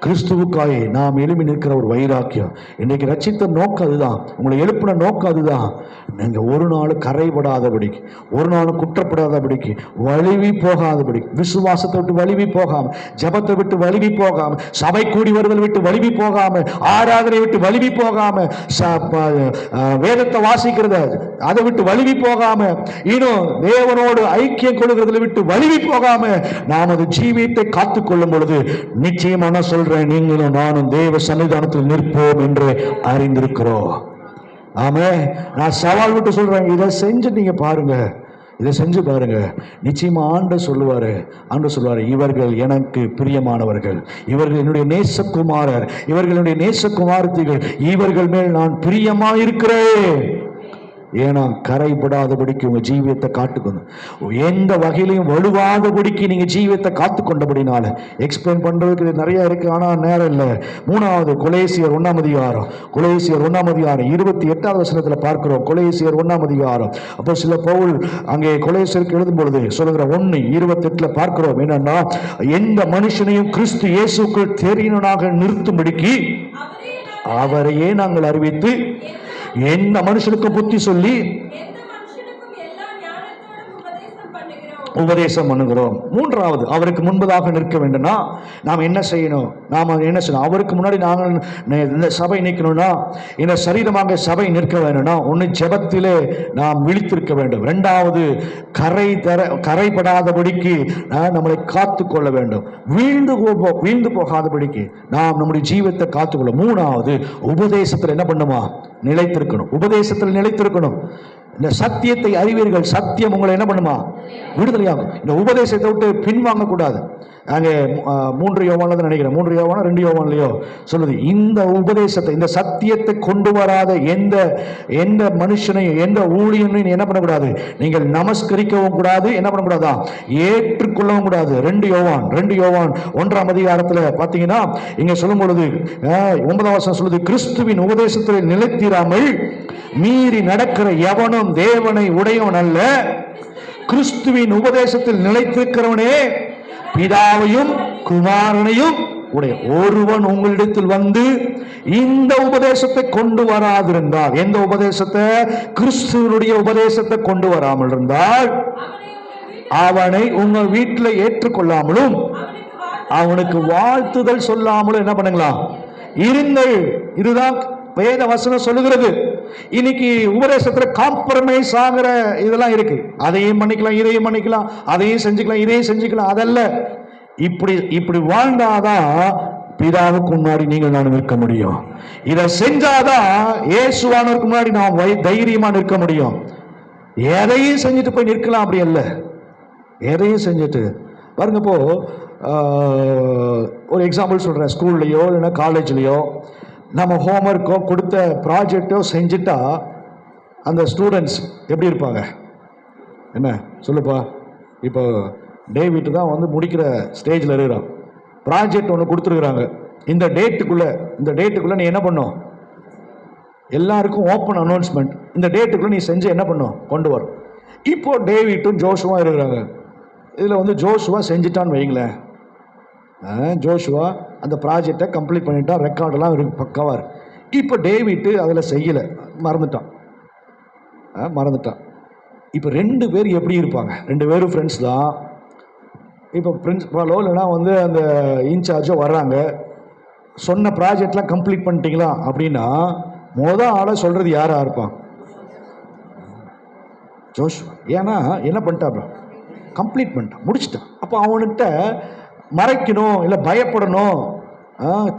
கிறிஸ்துவுக்காய் நாம் எழுப்பி நிற்கிற ஒரு வைராக்கியம். இன்றைக்கு ரட்சித்த நோக்கம் அதுதான். உங்களை எழுப்பின நோக்கம் அதுதான். நீங்கள் ஒரு நாள் கரைபடாதபடிக்கு, ஒரு நாள் குற்றப்படாதபடிக்கு, வழுவி போகாதபடி, விசுவாசத்தை விட்டு வழுவி போகாம, ஜபத்தை விட்டு வழுவி போகாம, சபை கூடி வருதல் விட்டு வழுவி போகாம, ஆராதனை விட்டு வழுவி போகாம, வேதத்தை வாசிக்கிறத அதை விட்டு வழுவி போகாம, இன்னும் தேவனோடு ஐக்கியம் கொள்கிறதுல விட்டு வழுவி போகாம நாம் அது ஜீவியத்தை காத்துக் கொள்ளும் பொழுது நிச்சயமான சொல்ற, நீங்களும் நானும் தேவ சன்னிதானத்தில் நிற்போம் என்று அறிந்திருக்கிறோம். ஆமே, நான் சவால் விட்டு சொல்றேன், இதை செஞ்சு நீங்க பாருங்க. இதை செஞ்சு பாருங்க. நிச்சயமா ஆண்டவர் சொல்லுவாரு, இவர்கள் எனக்கு பிரியமானவர்கள், இவர்கள் என்னுடைய நேசகுமாரர், இவர்களுடைய நேசகுமாரத்திகள், இவர்கள் மேல் நான் பிரியமாயிருக்கிறேன். ஏன்னா கரைபடாதபடிக்கு உங்க ஜீவியத்தை காத்துக்கணும். எந்த வகையிலையும் வலுவாதபடிக்கு நீங்க ஜீவியத்தை காத்து கொண்டபடினால எக்ஸ்பிளைன் பண்றதுக்கு நிறைய இருக்கு, ஆனா நேரம் இல்லை. மூணாவது கொலேசியர் 1 28வது வசனத்துல பார்க்கிறோம். கொலேசியர் 1 அப்போ சில பவுல் அங்கே கொலேசியருக்கு எழுதும் பொழுது சொல்லுகிற 1:28 பார்க்கிறோம். என்னன்னா, எந்த மனுஷனையும் கிறிஸ்து இயேசுக்குள் தெரியவனாக நிறுத்தும்படிக்கு அவரையே நாங்கள் அறிவித்து எந்த மனுஷனுக்கு புத்தி சொல்லி உபதேசம் பண்ணுகிறோம். மூன்றாவது, அவருக்கு முன்பதாக நிற்க வேண்டும்னா நாம் என்ன செய்யணும்? அவருக்கு முன்னாடி நாங்கள் இந்த சபை நிற்கணும்னா, இந்த சரீரமாக சபை நிற்க வேணும்னா, ஒன்று ஜெபத்திலே நாம் விழித்திருக்க வேண்டும். இரண்டாவது, கரைபடாதபடிக்கு நம்மளை காத்து கொள்ள வேண்டும். வீழ்ந்து போகாதபடிக்கு நாம் நம்முடைய ஜீவத்தை காத்துக்கொள்ள. மூணாவது, உபதேசத்தில் என்ன பண்ணுமா? நிலைத்திருக்கணும். உபதேசத்தில் நிலைத்திருக்கணும். இந்த சத்தியத்தை அறிவீர்கள், சத்தியம் உங்களை என்ன பண்ணுமா? விடுதலையாகும். இந்த உபதேசத்தை விட்டு பின்வாங்க கூடாது. அங்கே 3 யோவான்ல நினைக்கிறேன், 3 யோவானா 2 யோவான்லையோ சொல்லுது, இந்த உபதேசத்தை, இந்த சத்தியத்தை கொண்டு வராத எந்த மனுஷனையும் எந்த ஊழியனையும் என்ன பண்ணக்கூடாது? நீங்கள் நமஸ்கரிக்கவும் கூடாது, என்ன பண்ணக்கூடாதா? ஏற்றுக்கொள்ளவும் கூடாது. 2 யோவான் 1ஆம் அதிகாரத்தில் பார்த்தீங்கன்னா இங்க சொல்லும் பொழுது 9ஆம் வசனம் சொல்லுது, கிறிஸ்துவின் உபதேசத்தில் நிலைத்திராமல் மீறி நடக்கிற எவனும் தேவனை உடையவன் அல்ல, கிறிஸ்துவின் உபதேசத்தில் நிலைத்திருக்கிறவனே பிதாவையும் குமாரனையும் உடைய. ஒருவன் உங்களிடத்தில் வந்து இந்த உபதேசத்தை கொண்டு வராதிருந்தால், எந்த உபதேசத்தை? கிறிஸ்துவனுடைய உபதேசத்தை கொண்டு வராமல் இருந்தால் அவனை உங்கள் வீட்டில் ஏற்றுக்கொள்ளாமலும் அவனுக்கு வாழ்த்துதல் சொல்லாமலும் என்ன பண்ணுங்களா? இருங்கள். இதுதான் வேத வசனம் சொல்லுகிறது. இன்னைக்கு உபதேசத்துல காம்ப்ரமைஸ் ஆகிற இதெல்லாம் இருக்கு. அதையும் பண்ணிக்கலாம், இதையும் பண்ணிக்கலாம், அதையும் செஞ்சுக்கலாம், இதையும் செஞ்சுக்கலாம். அதல்ல. இப்படி வாழ்ந்தாதான் பிதாவுக்கு முன்னாடி நீங்கள் நான் நிற்க முடியும். இதை செஞ்சாதான் இயேசுவானவருக்கு முன்னாடி நாம் தைரியமா நிற்க முடியும். எதையும் செஞ்சுட்டு போய் நிற்கலாம் அப்படி அல்ல. எதையும் செஞ்சுட்டு பாருங்க. இப்போ ஒரு எக்ஸாம்பிள் சொல்றேன். ஸ்கூல்லையோ இல்லைன்னா காலேஜ்லயோ நம்ம ஹோம்ஒர்க்கோ கொடுத்த ப்ராஜெக்டோ செஞ்சுட்டா அந்த ஸ்டூடெண்ட்ஸ் எப்படி இருப்பாங்க? என்ன சொல்லுப்பா? இப்போ டேவிட் தான் வந்து முடிக்கிற ஸ்டேஜில் இருக்கிறான். ப்ராஜெக்ட் ஒன்று கொடுத்துருக்குறாங்க. இந்த டேட்டுக்குள்ளே நீ என்ன பண்ணும்? எல்லாருக்கும் ஓப்பன் அனௌன்ஸ்மெண்ட். இந்த டேட்டுக்குள்ளே நீ செஞ்சு என்ன பண்ணும்? கொண்டு வரும். இப்போ டேவிட்டும் ஜோஷுவா இருக்கிறாங்க. இதில் வந்து ஜோஷுவா செஞ்சுட்டான்னு வைங்களேன். ஜோஷுவா அந்த ப்ராஜெக்டை கம்ப்ளீட் பண்ணிட்டான், ரெக்கார்டெல்லாம் இருக்கு, பக்காவாக இருக்கு. இப்போ டேவிட்டு அதில் செய்யலை, மறந்துட்டான். இப்போ 2 பேர் எப்படி இருப்பாங்க? 2 பேரும் ஃப்ரெண்ட்ஸ் தான். இப்போ பிரின்சிபாலோ இல்லைனா வந்து அந்த இன்சார்ஜோ வர்றாங்க. சொன்ன ப்ராஜெக்ட்லாம் கம்ப்ளீட் பண்ணிட்டீங்களா அப்படின்னா ஆளை சொல்கிறது யாராக இருப்பான்? ஜோஷுவா. ஏன்னா என்ன பண்ணிட்டான்? கம்ப்ளீட் பண்ணிட்டான், முடிச்சிட்டான். அப்போ அவன்கிட்ட மறைக்கணும், இல்லை பயப்படணும்,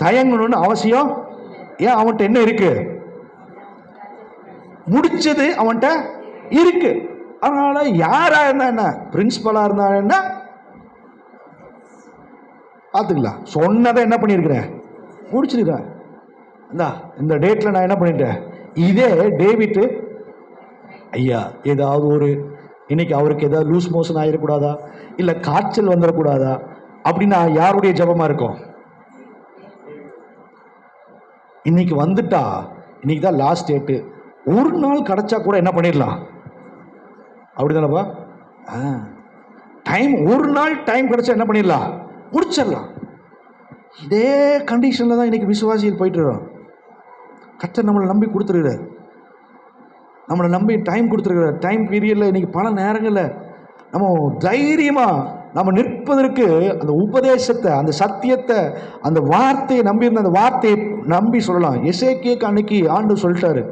தயங்கணும்னு அவசியம். ஏன்? அவன்கிட்ட என்ன இருக்கு? முடிச்சது அவன்கிட்ட இருக்கு. அதனால யாரா இருந்தா என்ன, பிரின்சிபலா இருந்தா என்ன, பார்த்துக்கலாம். சொன்னதை என்ன பண்ணியிருக்கிறேன்? முடிச்சிருக்கிறேன். இந்த டேட்டில் நான் என்ன பண்ணிட்டேன்? இதே டேவிட்டு ஐயா ஏதாவது இன்னைக்கு அவருக்கு ஏதாவது லூஸ் மோஷன் ஆகிடக்கூடாதா, இல்லை காய்ச்சல் வந்துடக்கூடாதா அப்படின்னா யாருடைய ஜபமா இருக்கும்? இன்னைக்கு வந்துட்டா, இன்னைக்கு தான் லாஸ்ட் டேட்டு, ஒரு நாள் கிடைச்சா கூட என்ன பண்ணிடலாம்? அப்படிதானப்பா? டைம், ஒரு நாள் டைம் கிடைச்சா என்ன பண்ணிடலாம்? முடிச்சிடலாம். இதே கண்டிஷன்ல தான் இன்னைக்கு விசுவாசிகள் போயிட்டு இருக்கோம். கர்த்தர் நம்மளை நம்பி கொடுத்துருக்கிறார், நம்மளை நம்பி டைம் கொடுத்துருக்கிறார். டைம் பீரியட்ல இன்னைக்கு பல நேரங்களில் நம்ம தைரியமா நம்ம நிற்பதற்கு அந்த உபதேசத்தை, அந்த சத்தியத்தை, அந்த வார்த்தையை நம்பி இருந்த அந்த வார்த்தையை நம்பி சொல்லலாம். எசேக்கியேக்கு அன்னைக்கு ஆண்டவர் சொல்லிட்டாரு,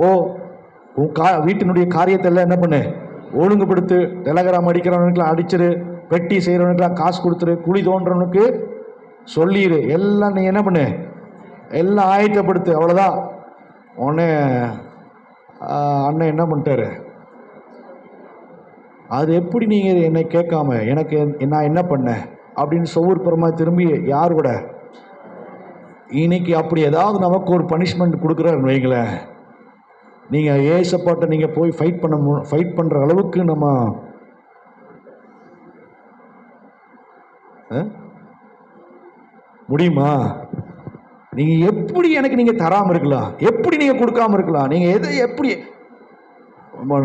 உன் வீட்டினுடைய காரியத்தை எல்லாம் என்ன பண்ணு, ஒழுங்குபடுத்து, டெலகிராம் அடிக்கிறவனுக்குலாம் அடிச்சிரு, பெட்டி செய்கிறவனுக்குலாம் காசு கொடுத்துரு, குழி தோன்றவனுக்கு சொல்லிடு, எல்லாம் நீ என்ன பண்ணு, எல்லாம் ஆயத்தப்படுத்து, அவ்வளோதான். உடனே அண்ணன் என்ன பண்ணிட்டாரு? அது எப்படி நீங்கள் என்னை கேட்காம எனக்கு நான் என்ன பண்ணேன் அப்படின்னு சோர்புறமாக திரும்பி யார் கூட இன்னைக்கு அப்படி ஏதாவது நமக்கு ஒரு பனிஷ்மெண்ட் கொடுக்குறாருன்னு வைங்களேன், நீங்கள் ஏசப்பாட்ட நீங்கள் போய் ஃபைட் பண்ணுற அளவுக்கு நம்ம முடியுமா? நீங்கள் எப்படி எனக்கு நீங்கள் தராமல் இருக்கலாம், எப்படி நீங்கள் கொடுக்காம இருக்கலாம், நீங்கள் எதை எப்படி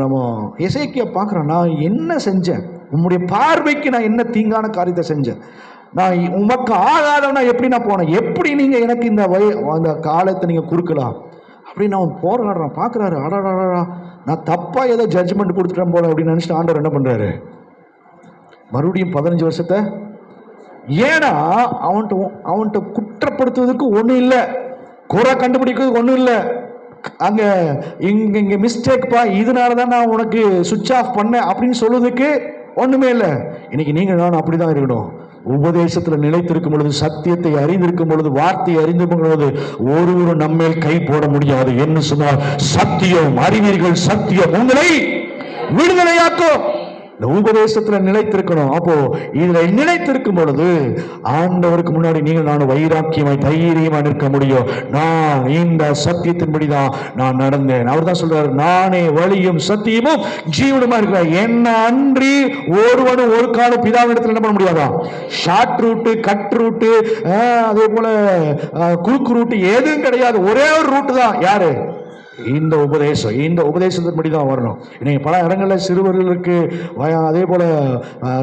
நம்ம எசேக்கியா பார்க்குறோம், நான் என்ன செஞ்சேன், உம்முடைய பார்வைக்கு நான் என்ன தீங்கான காரியத்தை செஞ்சேன், நான் உமக்கு ஆகாதவனா எப்படி நான் போனேன், எப்படி நீங்கள் எனக்கு இந்த அந்த காலத்தை நீங்கள் கொடுக்கலாம் அப்படின்னு அவன் போராடுறான். பார்க்குறாரு, அடாடா நான் தப்பாக ஏதோ ஜட்ஜ்மெண்ட் கொடுத்துட்டேன் போல அப்படின்னு நினச்சிட்டு ஆண்டவர் என்ன பண்ணுறாரு, மறுபடியும் 15 வருஷத்தை. ஏன்னா அவன்கிட்ட குற்றப்படுத்துவதற்கு ஒன்றும் இல்லை, குறை கண்டுபிடிக்கிறதுக்கு ஒன்றும் இல்லை. அங்கே இங்கே மிஸ்டேக்ப்பா, இதனால தான் நான் உனக்கு சுவிட்ச் ஆஃப் பண்ணேன் அப்படின்னு சொல்லுறதுக்கு ஒன்றுமே இல்லை. இன்னைக்கு நீங்கள் நான் அப்படி தான் இருக்கணும். உபதேசத்தில் நிலைத்திருக்கும் பொழுது, சத்தியத்தை அறிந்திருக்கும் பொழுது, வார்த்தையை அறிந்திருக்கும் பொழுது ஒருவரும் நம்மேல் கை போட முடியாது. என்ன சொன்னால், சத்தியம் அறிவீர்கள், சத்தியம் உங்களை விடுதலையாக்கும். இந்த உபதேசத்துல நிலைத்திருக்கணும். அப்போ இதுல நிலைத்திருக்கும் பொழுது ஆண்டவருக்கு முன்னாடி நீங்கள் நான் வைராக்கியமாய் தைரியமா நிற்க முடியும். நான் இந்த சத்தியத்தின்படிதான் நான் நடந்தேன். அவர் தான் சொல்றாரு, நானே வழியும் சத்தியமும் ஜீவனுமா இருக்கிறார், என்ன அன்றி ஒருவனும் ஒரு காலம் பிதாவிடத்தில் என்ன பண்ண முடியாதான். ஷார்ட் ரூட்டு, கட் ரூட்டு, அதே போல குறுக்கு ரூட்டு எதுவும் கிடையாது. ஒரே ஒரு ரூட்டு தான். யாரு? இந்த உபதேசம். இந்த உபதேசத்தின்படி தான் வரணும். இன்னைக்கு பல இடங்களில் சிறுவர்களுக்கு, அதே போல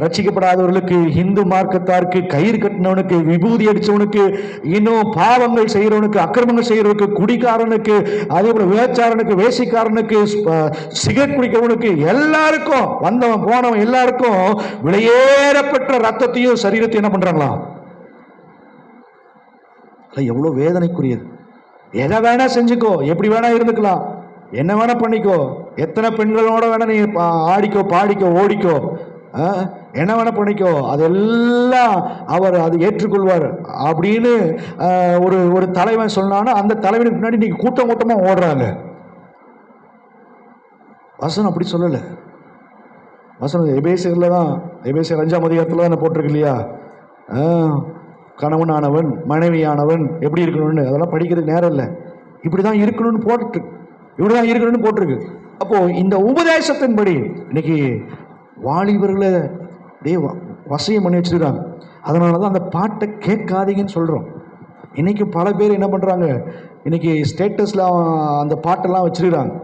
ரட்சிக்கப்படாதவர்களுக்கு, இந்து மார்க்கத்தாருக்கு, கயிறு கட்டினவனுக்கு, விபூதி அடிச்சவனுக்கு, இன்னும் பாவங்கள் செய்கிறவனுக்கு, அக்கிரமங்கள் செய்கிறவனுக்கு, குடிக்காரனுக்கு, அதே போல வேச்சாரனுக்கு, வேசிக்காரனுக்கு, சிகரெட் குடிக்கிறவனுக்கு, எல்லாருக்கும், வந்தவன் போனவன் எல்லாருக்கும் விலையேறப்பட்ட ரத்தத்தையும் சரீரத்தையும் என்ன பண்றாங்களாம். எவ்வளவு வேதனைக்குரியது. எதை வேணா செஞ்சுக்கோ, எப்படி வேணா இருந்துக்கலாம், என்ன வேணா பண்ணிக்கோ, எத்தனை பெண்களோட வேணா நீ ஆடிக்கோ, பாடிக்கோ, ஓடிக்கோ, என்ன வேணா பண்ணிக்கோ, அதெல்லாம் அவர் அது ஏற்றுக்கொள்வார் அப்படின்னு ஒரு தலைவன் சொன்னான்னா அந்த தலைவனுக்கு பின்னாடி நீங்க கூட்டம் கூட்டமா ஓடுறாங்க. வசனம் அப்படி சொல்லல. வசனம் எபேசியர்ல தான், எபேசியர் 5ஆம் அதிகாரத்துல தான் போட்டிருக்கு இல்லையா, கணவனானவன் மனைவியானவன் எப்படி இருக்கணும்னு. அதெல்லாம் படிக்கிறதுக்கு நேரம் இல்லை. இப்படிதான் இருக்கணும்னு போட்டுருக்கு, இப்படிதான் இருக்கணும்னு போட்டிருக்கு. அப்போ இந்த உபதேசத்தின்படி இன்னைக்கு வாலிபர்களை அப்படியே வசியம் பண்ணி வச்சிருக்காங்க. அதனாலதான் அந்த பாட்டை கேட்காதீங்கன்னு சொல்றோம். இன்னைக்கு பல பேர் என்ன பண்றாங்க, இன்னைக்கு ஸ்டேட்டஸ்ல அந்த பாட்டெல்லாம் வச்சிருக்காங்க.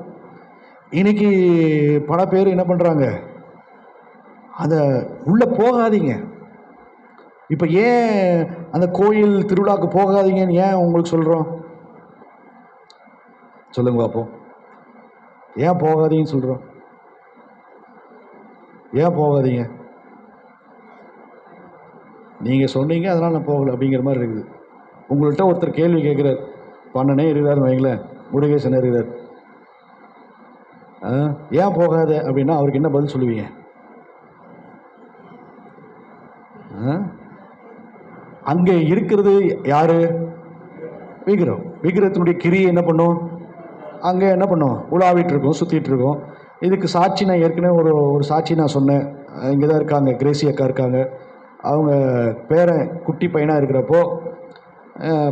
இன்னைக்கு பல பேர் என்ன பண்றாங்க, அதை உள்ள போகாதீங்க. இப்போ ஏன் அந்த கோயில் திருவிழாவுக்கு போகாதீங்கன்னு ஏன் உங்களுக்கு சொல்கிறோம் சொல்லுங்க பார்ப்போம். ஏன் போகாதீங்கன்னு சொல்கிறோம்? ஏன் போகாதீங்க? நீங்கள் சொன்னீங்க அதனால் நான் போகலை அப்படிங்கிற மாதிரி இருக்குது. உங்கள்கிட்ட ஒருத்தர் கேள்வி கேட்குறார், பண்ணனே இருக்கிறாருன்னு வைங்களேன், முருகேசன் இருக்கிறார், ஏன் போகாத அப்படின்னா அவருக்கு என்ன பதில் சொல்லுவீங்க? அங்கே இருக்கிறது யாரு? விக்கிரம். விக்கிரத்தினுடைய கிரியை என்ன பண்ணும்? அங்கே என்ன பண்ணும்? உலாவிட்டு இருக்கோம், சுற்றிட்டு இருக்கோம். இதுக்கு சாட்சி நான் ஏற்கனவே ஒரு சாட்சி நான் சொன்னேன். இங்கே தான் இருக்காங்க, கிரேசி அக்கா இருக்காங்க. அவங்க பேரன் குட்டி பையனாக இருக்கிறப்போ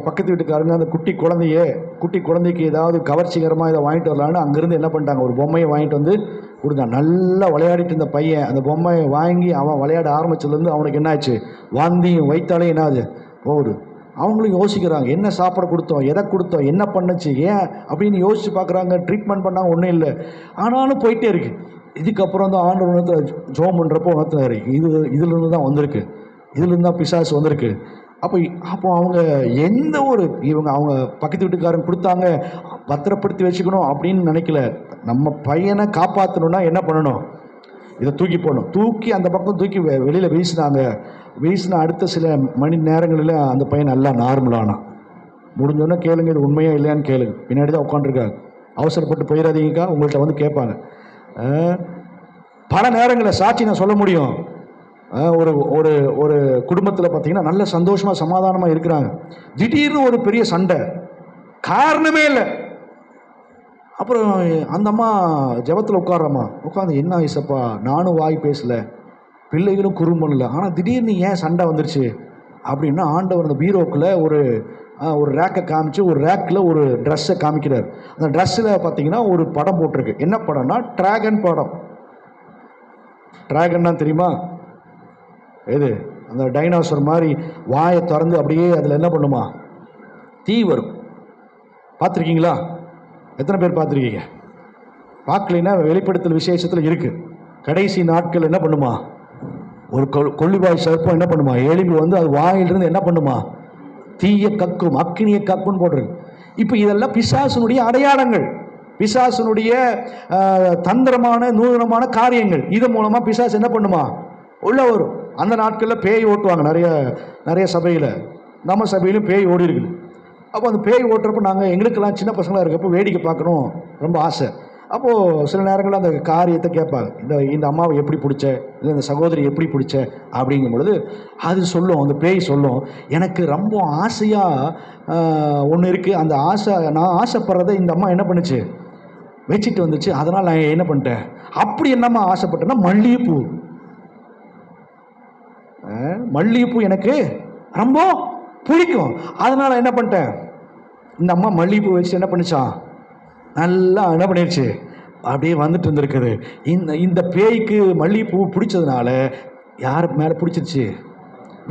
பக்கத்து வீட்டுக்காரங்க அந்த குட்டி குழந்தைக்கு ஏதாவது கவர்ச்சிகரமாக இதை வாங்கிட்டு வரலான்னு அங்கேருந்து என்ன பண்ணிட்டாங்க, ஒரு பொம்மையை வாங்கிட்டு வந்து கொடுத்தான். நல்லா விளையாடிட்டு இருந்த பையன் அந்த பொம்மையை வாங்கி அவன் விளையாட ஆரம்பிச்சதுலேருந்து அவனுக்கு என்னாச்சு, வாந்தியும் வைத்தாலே என்னாது போகுது. அவங்களும் யோசிக்கிறாங்க, என்ன சாப்பிட கொடுத்தோம், எதை கொடுத்தோம், என்ன பண்ணுச்சு, ஏன் அப்படின்னு யோசிச்சு பார்க்குறாங்க. ட்ரீட்மெண்ட் பண்ணாங்க, ஒன்றும் இல்லை. ஆனாலும் போயிட்டே இருக்கு. இதுக்கப்புறம் தான் ஆண்டவர் உணத்தில் ஜோம் பண்ணுறப்போ உணர்த்தினாரு, இதுலேருந்து தான் வந்திருக்கு, இதுலேருந்து தான் பிசாசு வந்திருக்கு. அப்போ அவங்க அவங்க பக்கத்து வீட்டுக்காரங்க கொடுத்தாங்க, பத்திரப்படுத்தி வச்சுக்கணும் அப்படின்னு நினைக்கல. நம்ம பையனை காப்பாற்றணும்னா என்ன பண்ணணும்? இதை தூக்கி போடணும். தூக்கி அந்த பக்கம் தூக்கி வெளியில் வீசின அடுத்த சில மணி நேரங்களில் அந்த பையன் நல்லா நார்மலானான். முடிஞ்சோன்னா கேளுங்க, இது உண்மையா இல்லையான்னு கேளுங்க. பின்னாடி தான் உட்காந்துருக்காங்க. அவசரப்பட்டு போயிடாதீங்கக்கா, உங்கள்கிட்ட வந்து கேட்பாங்க. பல நேரங்களில் சாட்சி நான் சொல்ல முடியும். ஒரு ஒரு ஒரு குடும்பத்தில் பார்த்தீங்கன்னா நல்ல சந்தோஷமாக சமாதானமாக இருக்கிறாங்க. திடீர்னு ஒரு பெரிய சண்டை, காரணமே இல்லை. அப்புறம் அந்த அம்மா ஜெபத்தில் உட்கார்றம்மா, உட்காந்து என்ன ஐசப்பா நானும் வாய் பேசலை, பிள்ளைகளும் குறும்பண்ணல, ஆனால் திடீர்னு ஏன் சண்டை வந்துருச்சு அப்படின்னா ஆண்டவர் அந்த பீரோக்கில் ஒரு ரேக்கை காமிச்சு, ஒரு ரேக்கில் ஒரு ட்ரெஸ்ஸை காமிக்கிறார். அந்த ட்ரெஸ்ஸில் பார்த்தீங்கன்னா ஒரு படம் போட்டிருக்கு. என்ன படம்னா டிராகன் படம். டிராகன்னா தெரியுமா? எது? அந்த டைனோசர் மாதிரி வாயை திறந்து அப்படியே அதில் என்ன பண்ணுமா, தீ வரும். பார்த்துருக்கீங்களா? எத்தனை பேர் பார்த்துருக்கீங்க? பார்க்கலைன்னா வெளிப்படுத்தல் விசேஷத்தில் இருக்குது. கடைசி நாட்கள் என்ன பண்ணுமா, ஒரு கொள்ளிவாய் சர்ப்பம் என்ன பண்ணுமா, எலும்பி வந்து அது வாயிலிருந்து என்ன பண்ணுமா, தீய கக்கும், அக்கினியை கக்குன்னு போட்டிருக்கு. இப்போ இதெல்லாம் பிசாசனுடைய அடையாளங்கள், பிசாசனுடைய தந்திரமான நூதனமான காரியங்கள். இது மூலமாக பிசாசு என்ன பண்ணுமா, உள்ள வரும். அந்த நாட்களில் பேய் ஓட்டுவாங்க நிறைய சபையில். நம்ம சபையிலும் பேய் ஓடி இருக்குது. அப்போ அந்த பேய் ஓட்டுறப்போ நாங்கள் எங்களுக்கெல்லாம் சின்ன பசங்களாக இருக்கப்போ வேடிக்கை பார்க்கணும் ரொம்ப ஆசை. அப்போது சில நேரங்களில் அந்த காரியத்தை கேட்பாங்க, இந்த அம்மாவை எப்படி பிடிச்ச, இல்லை இந்த சகோதரி எப்படி பிடிச்ச அப்படிங்கும் பொழுது அது சொல்லும், அந்த பேய் சொல்லும், எனக்கு ரொம்ப ஆசையாக ஒன்று இருக்குது, அந்த ஆசை நான் ஆசைப்படுறதை இந்த அம்மா என்ன பண்ணுச்சு, வச்சுட்டு வந்துச்சு, அதனால் நான் என்ன பண்ணிட்டேன். அப்படி என்னம்மா ஆசைப்பட்டேன்னா மல்லிகைப்பூ. மல்லிகைப்பூ எனக்கு ரொம்ப பிடிக்கும், அதனால் என்ன பண்ணிட்டேன், இந்த அம்மா மல்லிகைப்பூ வச்சு என்ன பண்ணிச்சான், நல்லா என்ன பண்ணிடுச்சு, அப்படியே வந்துட்டு இருந்திருக்குது. இந்த பேய்க்கு மல்லிகைப்பூ பிடிச்சதுனால யார் மேலே பிடிச்சிருச்சு,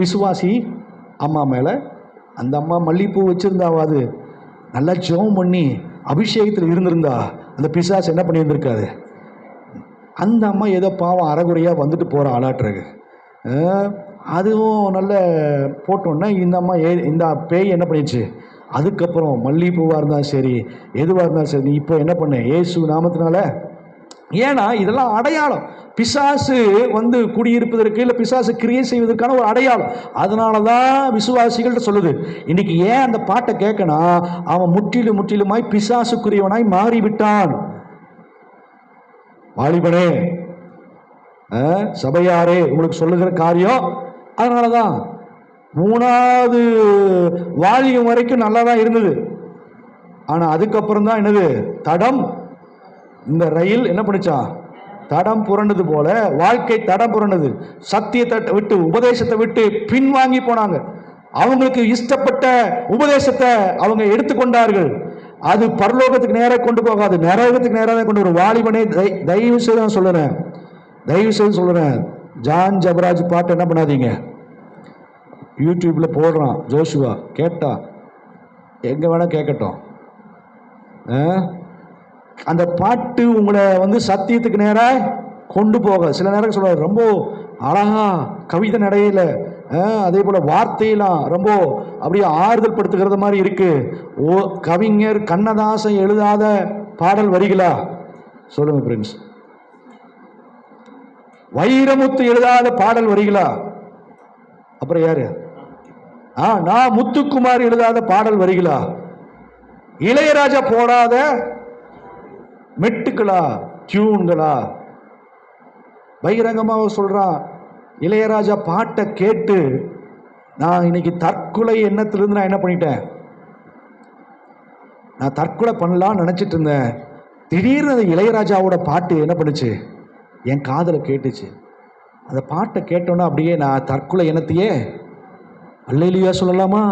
விசுவாசி அம்மா மேலே. அந்த அம்மா மல்லிகைப்பூ வச்சுருந்தாவது நல்லா ஜெபம் பண்ணி அபிஷேகத்தில் இருந்திருந்தா அந்த பிசாசு என்ன பண்ணியிருந்திருக்காது. அந்த அம்மா ஏதோ பாவம் அறகுறையாக வந்துட்டு போகிற ஆளாட்டுறது. அதுவும் நல்ல போட்டோன்னா இந்த பேய் என்ன பண்ணிடுச்சு, அதுக்கப்புறம் மல்லிகைப்பூவாக இருந்தாலும் சரி, எதுவாக இருந்தாலும் சரி, நீ இப்போ என்ன பண்ண, இயேசு நாமத்தினால. ஏன்னா இதெல்லாம் அடையாளம். பிசாசு வந்து குடியிருப்பதற்கு, இல்லை பிசாசு கிரியை செய்வதற்கான ஒரு அடையாளம். அதனால தான் விசுவாசிகள்கிட்ட சொல்லுது. இன்னைக்கு ஏன் அந்த பாட்டை கேட்கணும், அவன் முற்றிலுமாய் பிசாசுக்குரியவனாய் மாறிவிட்டான். வாலிபனே, சபையாரே, உங்களுக்கு சொல்லுகிற காரியம் அதனால தான். 3வது வாலியம் வரைக்கும் நல்லா தான் இருந்தது. ஆனால் அதுக்கப்புறம் தான் என்னது, தடம். இந்த ரயில் என்ன பண்ணிச்சா, தடம் புரண்டது போல வாழ்க்கை தடம் புரண்டது. சத்தியத்தை விட்டு, உபதேசத்தை விட்டு பின்வாங்கி போனாங்க. அவங்களுக்கு இஷ்டப்பட்ட உபதேசத்தை அவங்க எடுத்துக்கொண்டார்கள். அது பரலோகத்துக்கு நேராக கொண்டு போகாது, நரகத்துக்கு நேராக கொண்டு வரும். வாலிபனே, தயவு செய்து நான் சொல்லுறேன், ஜான் ஜபராஜ் பாட்டு என்ன பண்ணாதீங்க, யூடியூப்ல போடுறான் ஜோஷுவா, கேட்டா எங்க வேணா கேட்கட்டும். அந்த பாட்டு உங்களை வந்து சத்தியத்துக்கு நேராக கொண்டு போக. சில நேரம் சொல்லுவார், ரொம்ப அழகா கவிதை நடையில, அதே போல வார்த்தையெல்லாம் ரொம்ப அப்படியே ஆறுதல் படுத்துகிறது மாதிரி இருக்கு. கவிஞர் கண்ணதாசன் எழுதாத பாடல் வரிகளா சொல்லுங்க பிரின்ஸ்? வைரமுத்து எழுதாத பாடல் வரிகளா? அப்புறம் யாரு? நான் முத்துக்குமார் எழுதாத பாடல் வரிகளா? இளையராஜா போடாத மெட்டுக்களா, டியூன்களா? பகிரங்கமாக சொல்றான். இளையராஜா பாட்டை கேட்டு நான் இன்னைக்கு தற்கொலை எண்ணத்திலிருந்து நான் என்ன பண்ணிட்டேன், நான் தற்கொலை பண்ணலாம்னு நினைச்சிட்டு இருந்தேன். திடீர்னு அந்த இளையராஜாவோட பாட்டு என்ன பண்ணுச்சு, என் காதல கேட்டுச்சு. அந்த பாட்டை கேட்டோன்னா அப்படியே நான் தற்கொலை எண்ணத்தையே அல்லேலூயா சொல்லலாமா?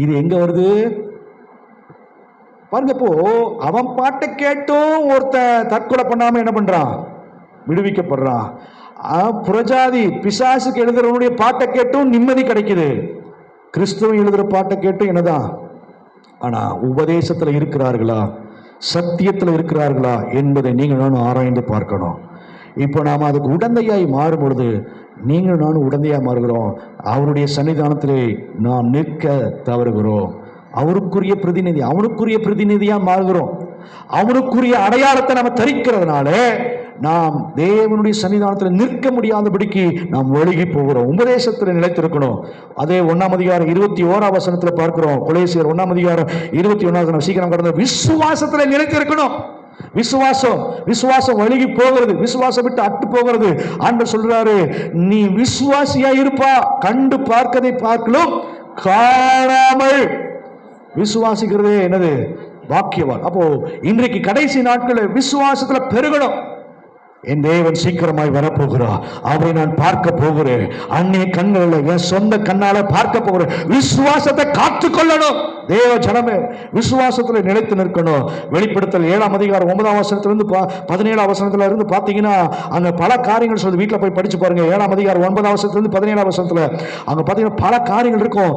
இது எங்க வருது பாருங்க. இப்போ அவன் பாட்டை கேட்டும் ஒருத்தன் தற்கொலை பண்ணாம என்ன பண்றான், விடுவிக்கப்படுறான். புறஜாதி பிசாசுக்கு எழுதுறவனுடைய பாட்டை கேட்டும் நிம்மதி கிடைக்குது. கிறிஸ்துவ எழுதுற பாட்டை கேட்டும் என்னதான். ஆனா உபதேசத்துல இருக்கிறார்களா, சத்தியத்துல இருக்கிறார்களா என்பதை நீங்கள் நானும் ஆராய்ந்து பார்க்கணும். இப்போ நாம் அதுக்கு உடந்தையாய் மாறும் பொழுது நீங்கள் நானும் உடந்தையாக மாறுகிறோம். அவருடைய சன்னிதானத்திலே நாம் நிற்க தவறுகிறோம். அவருக்குரிய பிரதிநிதியாக மாறுகிறோம். அவனுக்குரிய அடையாளத்தை நம்ம தரிக்கிறதுனால நாம் தேவனுடைய சன்னிதானத்தில் நிற்க முடியாதபடிக்கு நாம் ஒழுகி போகிறோம். உபதேசத்தில் நிலைத்திருக்கணும். அதே 1ஆம் அதிகாரம் 21ஆம் வசனத்தில் பார்க்கிறோம். கொலேசியர் 1ஆம் அதிகாரம் 21ஆம் வசனம், சீக்கிரம் கடந்த விசுவாசத்தில் நிலைத்திருக்கணும். விசுவாசம் வழுகி போகிறது, விசுவாசம் விட்டு அட்டு போகிறது. ஆண்டவர் சொல்றாரு, நீ விசுவாசியா இருப்பா, கண்டு பார்க்கதை பார்க்கலும் காணாமல். விசுவாசிக்கிறதே என்னது, பாக்கியவான். அப்போ இன்றைக்கு கடைசி நாட்களில் விசுவாசத்துல பெருகணும். என் தேவன் சீக்கிரமாய் வரப்போகிறார். அவரை நான் பார்க்க போகிறேன். அந்நிய கண்களில் என் சொந்த கண்ணால பார்க்க போகிறேன். விசுவாசத்தை காத்துக்கொள்ளணும். தேவ ஜனமே, விசுவாசத்துல நிலைத்து நிற்கணும். வெளிப்படுத்தல் 7ஆம் அதிகாரம் 9ஆம் வசனத்திலிருந்து 17ஆம் வசனத்துல இருந்து பாத்தீங்கன்னா அங்க பல காரியங்கள் சொல்லி வீட்டுல போய் படிச்சு பாருங்க. 7ஆம் அதிகாரம் 9ஆம் வசனத்திலிருந்து 17ஆம் வசனத்துல அங்க பாத்தீங்கன்னா பல காரியங்கள் இருக்கும்.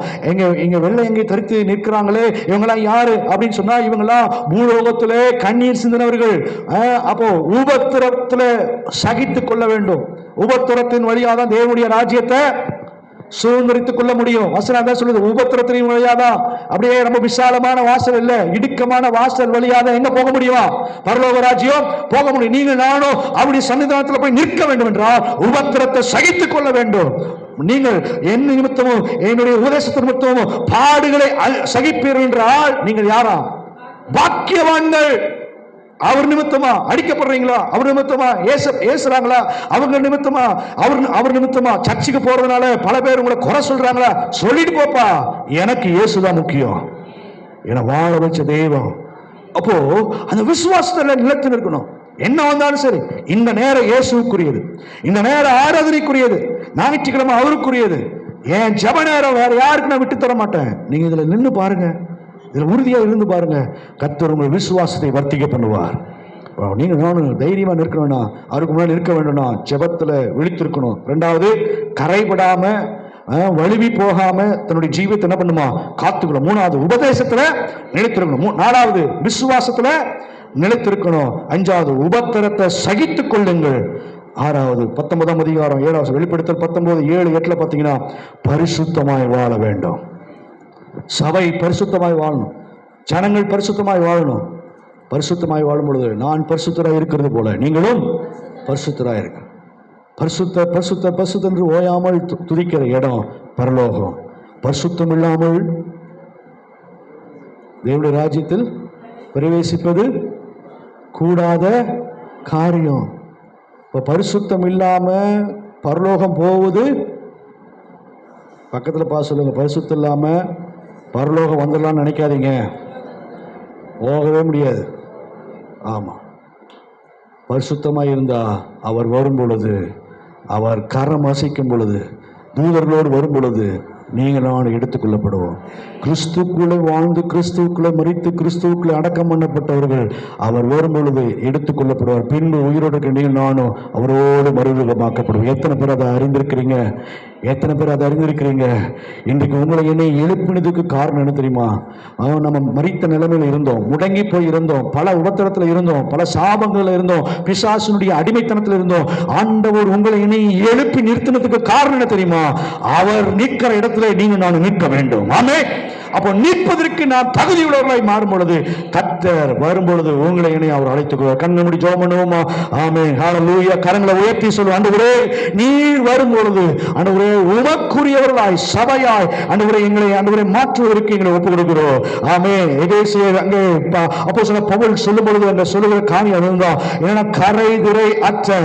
இங்க வெள்ளை எங்கே தரித்து நிற்கிறாங்களே, இவங்கெல்லாம் யாரு அப்படின்னு சொன்னா, இவங்கெல்லாம் பூலோகத்திலே கண்ணீர் சிந்தினவர்கள். அப்போ உபத்திரத்துல சகித்துக் கொள்ள வேண்டும். உபத்திரத்தின் வழியாக தான் தேவனுடைய ராஜ்யத்தை சுதந்திரித்துக் கொள்ள முடியும். வசனம் தான் சொல்லுது, உபத்திரத்தின் வழியாதான். அப்படியே ரொம்ப விசாலமான வாசல் இல்ல, இடுக்கமான வாசல் வழியாக எங்க போக முடியுமா? பரலோக ராஜ்யம் போக முடியும். நீங்கள் நானும் அப்படி சன்னிதானத்தில் போய் நிற்க வேண்டும் என்றால் உபத்திரத்தை சகித்துக் கொள்ள வேண்டும். நீங்கள் என் நிமித்தமும் என்னுடைய உபதேசத்தின் நிமித்தமும் பாடுகளை சகிப்பீர்கள் என்றால் நீங்கள் யாரா? பாக்கியவான்கள். அவர் நிமித்தமா அடிக்கப்படுறீங்களா? அவர் நிமித்தமா ஏசுறாங்களா? அவங்க நிமித்தமா அவர் நிமித்தமா சர்ச்சுக்கு போறதுனால பல பேர் உங்களை குறை சொல்றாங்களா? சொல்லிட்டு போப்பா, எனக்கு இயேசுதான் முக்கியம், என வாழ வச்ச தெய்வம். அப்போ அந்த விசுவாசத்துல நிலைத்து நிற்கணும். என்ன வந்தாலும் சரி, இந்த நேரம் இயேசுக்குரியது, இந்த நேரம் ஆராதனைக்குரியது, ஞாயிற்றுக்கிழமை அவருக்குரியது. என் ஜப நேரம் வேற யாருக்கு நான் விட்டு தர மாட்டேன். நீங்க இதுல நின்று பாருங்க, இதில் உறுதியாக இருந்து பாருங்க. கர்த்தர் உங்கள் விசுவாசத்தை வர்த்திக்க பண்ணுவார். நீங்க நானும் தைரியமா நிற்கணும்னா, அவருக்கு முன்னாடி இருக்க வேண்டும்னா ஜெபத்துல விழித்திருக்கணும். ரெண்டாவது, கரைபடாம வழுவி போகாம தன்னுடைய ஜீவியத்தை என்ன பண்ணுமா? காத்துக்கணும். மூணாவது, உபதேசத்துல நிலைத்திருக்கணும். நாலாவது, விசுவாசத்துல நிலைத்திருக்கணும். அஞ்சாவது, உபத்திரத்தை சகித்துக் கொள்ளுங்கள். ஆறாவது, 19ஆம் அதிகாரம் 7ஆவது வெளிப்படுத்தல் 19:7-8 பார்த்தீங்கன்னா, பரிசுத்தமாய் வாழ வேண்டும். சபை பரிசுத்தமாய் வாழணும். ஜனங்கள் பரிசுத்தமாய் வாழணும். பரிசுத்தமாய் வாழும் பொழுது நான் பரிசுத்தராய் இருக்கிறது போல நீங்களும் பரிசுத்தராய் இருக்க. பரிசுத்த பரிசுத்த பரிசுத்த என்று ஓயாமல் துதிக்கிற இடம் பரலோகம். பரிசுத்தம் இல்லாமல் தேவனுடைய ராஜ்யத்தில் பிரவேசிப்பது கூடாத காரியம். இப்ப பரிசுத்தம் இல்லாம பரலோகம் போவது, பக்கத்துல பா சொல்லுங்க, பரிசுத்தம் இல்லாம பரலோகம் வந்துடலாம்னு நினைக்காதீங்க, போகவே முடியாது. ஆமா, பரிசுத்தமாக இருந்தா அவர் வரும் பொழுது, அவர் கரம் அசைக்கும் பொழுது, தூதர்களோடு வரும் பொழுது நீங்கள் நான் எடுத்துக்கொள்ளப்படுவோம். கிறிஸ்துக்குள்ளே வாழ்ந்து கிறிஸ்துவுக்குள்ளே மரித்து கிறிஸ்துவுக்குள்ளே அடக்கம் பண்ணப்பட்டவர்கள் அவர் வரும் பொழுது எடுத்துக்கொள்ளப்படுவார். பின்பு உயிரோடு நீங்கள் நானும் அவரோடு மறுரூபமாக்கப்படுவோம். எத்தனை பேர் அதை அறிந்திருக்கிறீங்க? எத்தனை பேர் அதை அறிந்திருக்கிறீங்க? இன்றைக்கு உங்களை என்னை எழுப்பினதுக்கு காரணம் என்ன தெரியுமா? நம்ம மரித்த நிலைமையில் இருந்தோம், முடங்கி போய் இருந்தோம், பல உபத்திரத்தில் இருந்தோம், பல சாபங்களில் இருந்தோம், பிசாசினுடைய அடிமைத்தனத்தில் இருந்தோம். ஆண்டவர் உங்களை என்னை எழுப்பி நிறுத்தினதுக்கு காரணம் என்ன தெரியுமா? அவர் நிற்கிற இடத்துல நீங்க நான் நிற்க வேண்டும். ஆமே. அப்போ நிற்பதற்கு நான் தகுதி உள்ளவர்களாய் மாறும் பொழுது கர்த்தர் வரும் பொழுது உங்களை என்னை அவர் அழைத்துக்குவார். கண்ணை மூடி ஜெபம் பண்ணுவோமா? ஆமென், ஹல்லேலூயா. கரங்களை உயர்த்தி சொல்லுவோம், ஆண்டவரே நீர் வரும் பொழுது ஆண்டவரே உமக்குரியவர்களாய் சபையாய் ஆண்டவரே எங்களை ஆண்டவரே மாற்றுவதற்கு எங்களை ஒப்புக் கொடுக்கிறோம். ஆமென். எபேசியர் அங்கே அப்போஸ்தலன் பவுல் சொல்லும் பொழுது அந்த சொல்லுகிற காரியம் அதுதான். ஏன்னா கரைதிரை அற்ற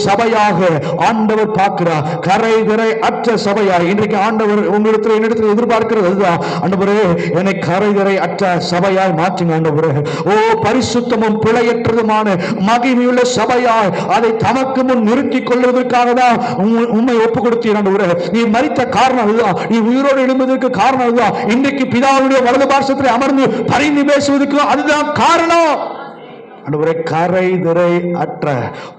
சபையாக ஆண்டவர் பார்க்கிறார். கரைதிரை அற்ற சபையாய் இன்றைக்கு ஆண்டவர் உங்களிடத்தில் என்னிடத்தில் எதிர்பார்க்கிறது அதுதான். ஆண்டவரே என்னை கரைதிரை அற்ற சபையாய் மாற்றுங்க ஆண்டவரே. பரிசுத்தமும் பிழையற்றதுமான மகிமையுள்ள சபையாய் அதை தமக்கு முன் நிறுத்திக் கொள்வதற்காக தான் உண்மை ஒப்பு கொடுத்தீர் ஆண்டவரே. நீ மரித்த காரணம் அதுதான், நீ உயிரோடு எழும்பதற்கு காரணம் அதுதான், இன்றைக்கு பிதாவுடைய வலது பார்சத்தில் அமர்ந்து பரிந்து பேசுவதற்கு அதுதான் காரணம். ஆண்டவரே கரைதிரை அற்ற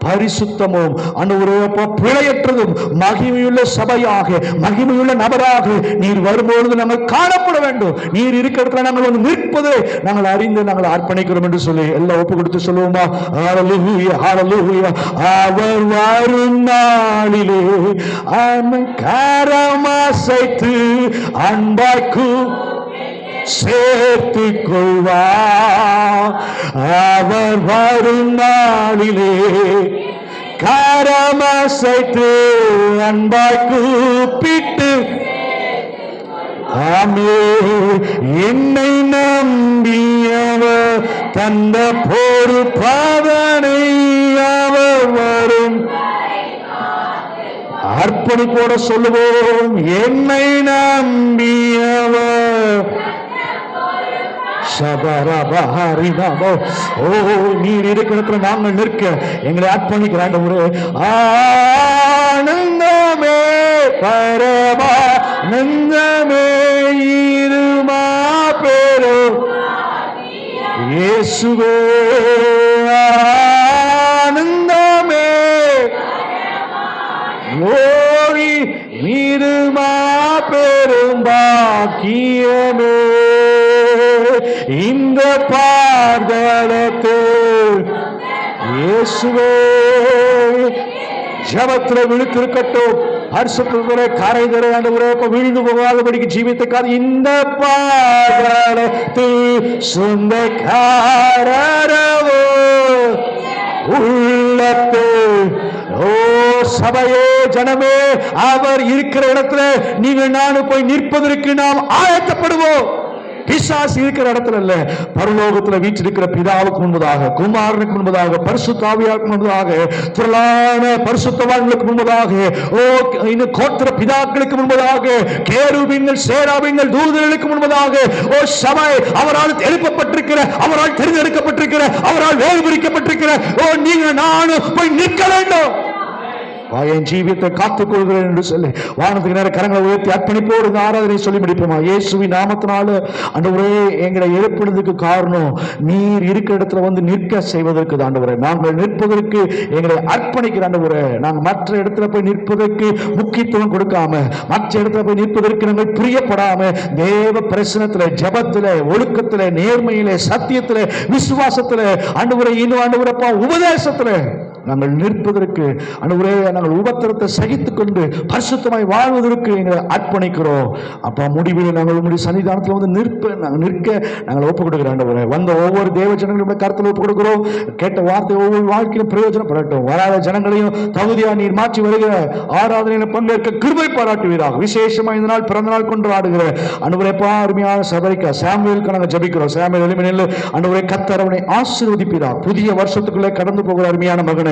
பரிசுத்தமும் ஆண்டவரே பிழையற்றதும் மகிமையுள்ள சபையாக மகிமையுள்ள நபராக நீர் வரும்பொழுது நாங்கள் காணப்பட வேண்டும். நீர் இருக்கிற இடத்துல நாங்கள் வந்து நிற்பது நாங்கள் அறிந்து நாங்கள் அர்ப்பணிக்கிறோம் என்று சொல்லி எல்லாம் ஒப்பு கொடுத்து சொல்லுவோமா? ஹல்லேலூயா, ஹல்லேலூயா. அவர் வரும் நாளிலே கரமசைத்து அன்பாய்க்கு சேர்த்து கொள்வார். அவர் வரும் நாளிலே கரமசைத்து அன்பாய் கூப்பிட்டு ஆமே என்னை நம்பியவர் தந்த போரு பாதனை அவர் வரும் அர்ப்பணிப்போட சொல்லுவோம். என்னை நம்பியவர் சபரபஹரினமோ. ஓ, நீர் இருக்கிற இடத்துல நாங்கள் நிற்க எங்களை அர்ப்பணிக்கிற ஆண்டவரே. ஆனந்தமே பரமானந்தமே இருமா பேரோ இயேசுவே. ஆனந்தமே ஓரி நீருமா பெரும் பாக்கியமே இந்த பார்தலத்தில் இயேசுவே. ஜபத்தில் விழித்திருக்கட்டும். பரிசுத்தத்திலே கரைதரை ஆண்டவரே விழுந்து போகாதபடிக்கு ஜீவித்துக்காது இந்த பாதலத்தில் சொந்தக்காரரவோ உள்ளத்து. ஓ சபையே, ஜனமே, அவர் இருக்கிற இடத்துல நீங்கள் நானும் போய் நிற்பதற்கு நாம் ஆயத்தப்படுவோம். பிசாசு இருக்கிற இடத்துல இல்ல, பரலோகத்துல வீற்றிருக்கிற பிதாவுக்கு முன்பதாக, குமாரனுக்கு முன்பதாக, பரிசுத்த ஆவியாருக்கு முன்பதாக, திரளான பரிசுத்தவான்களுக்கு முன்பதாக, ஓ இன்னும் கோத்திர பிதாக்களுக்கு முன்பதாக, கேருபீன்கள் சேராபீன்கள் தூதர்களுக்கு முன்பதாக, ஓ சபை அவரால் எழுப்பப்பட்டிருக்கிற, அவரால் தெரிந்தெடுக்கப்பட்டிருக்கிற, அவரால் வேறு பிரிக்கப்பட்டிருக்கிற, ஓ நீங்க நானும் போய் நிற்க வேண்டும். என் ஜீவியத்தை காத்துக் கொள்கிறேன் என்று சொல்லி வானத்துக்கு நேர கரங்களை உயர்த்தி அர்ப்பணிப்போடு இந்த ஆராதனை சொல்லி முடிப்போமா? இயேசுவின் நாமத்தினால ஆண்டவரே எங்களை எழுப்பினதுக்கு காரணம் நீர் இருக்கிற இடத்துல வந்து நிற்க செய்வதற்கு தான் ஆண்டவரே. நாங்கள் நிற்பதற்கு எங்களை அர்ப்பணிக்கிற ஆண்டவரே. நாங்கள் மற்ற இடத்துல போய் நிற்பதற்கு முக்கியத்துவம் கொடுக்காம, மற்ற இடத்துல போய் நிற்பதற்கு நாங்கள் பிரியப்படாம, தேவ பிரசனத்துல, ஜபத்துல, ஒழுக்கத்துல, நேர்மையில, சத்தியத்துல, விசுவாசத்துல, ஆண்டவரே இன்னும் ஆண்டவரப்பா உபதேசத்துல நாங்கள் நிற்பதற்கு ஆண்டவரே, நாங்கள் உபத்திரத்தை சகித்துக் கொண்டு பரிசுத்தமாய் வாழ்வதற்கு எங்களை அர்ப்பணிக்கிறோம். அப்பா முடிவில் நாங்கள் உங்களுடைய சன்னிதானத்தில் வந்து நிற்க நாங்கள் ஒப்புக் கொடுக்கிறோம் ஆண்டவரே. வந்த ஒவ்வொரு தேவ ஜனங்களுடைய கருத்தில் ஒப்புக் கொடுக்கிறோம். கேட்ட வார்த்தை ஒவ்வொரு வாழ்க்கையிலும் பிரயோஜனப்படட்டும். வராத ஜனங்களையும் தகுதியா நீர் மாற்றி வருகிற ஆராதனையில பங்கேற்க கிருபை பாராட்டுவீராக. விசேஷமா இந்த நாள் பிறந்த நாள் கொண்டாடுகிற ஆண்டவரேப்பா அருமையான சபரிக்கா சாமுவேலுக்கு நாங்கள் ஜபிக்கிறோம். சாமுவேல் எளிமையில் ஆண்டவரே கர்த்தர் அவனை ஆசீர்வதிப்பீராக. புதிய வருஷத்துக்குள்ளே கடந்து போகிற அருமையான மகனை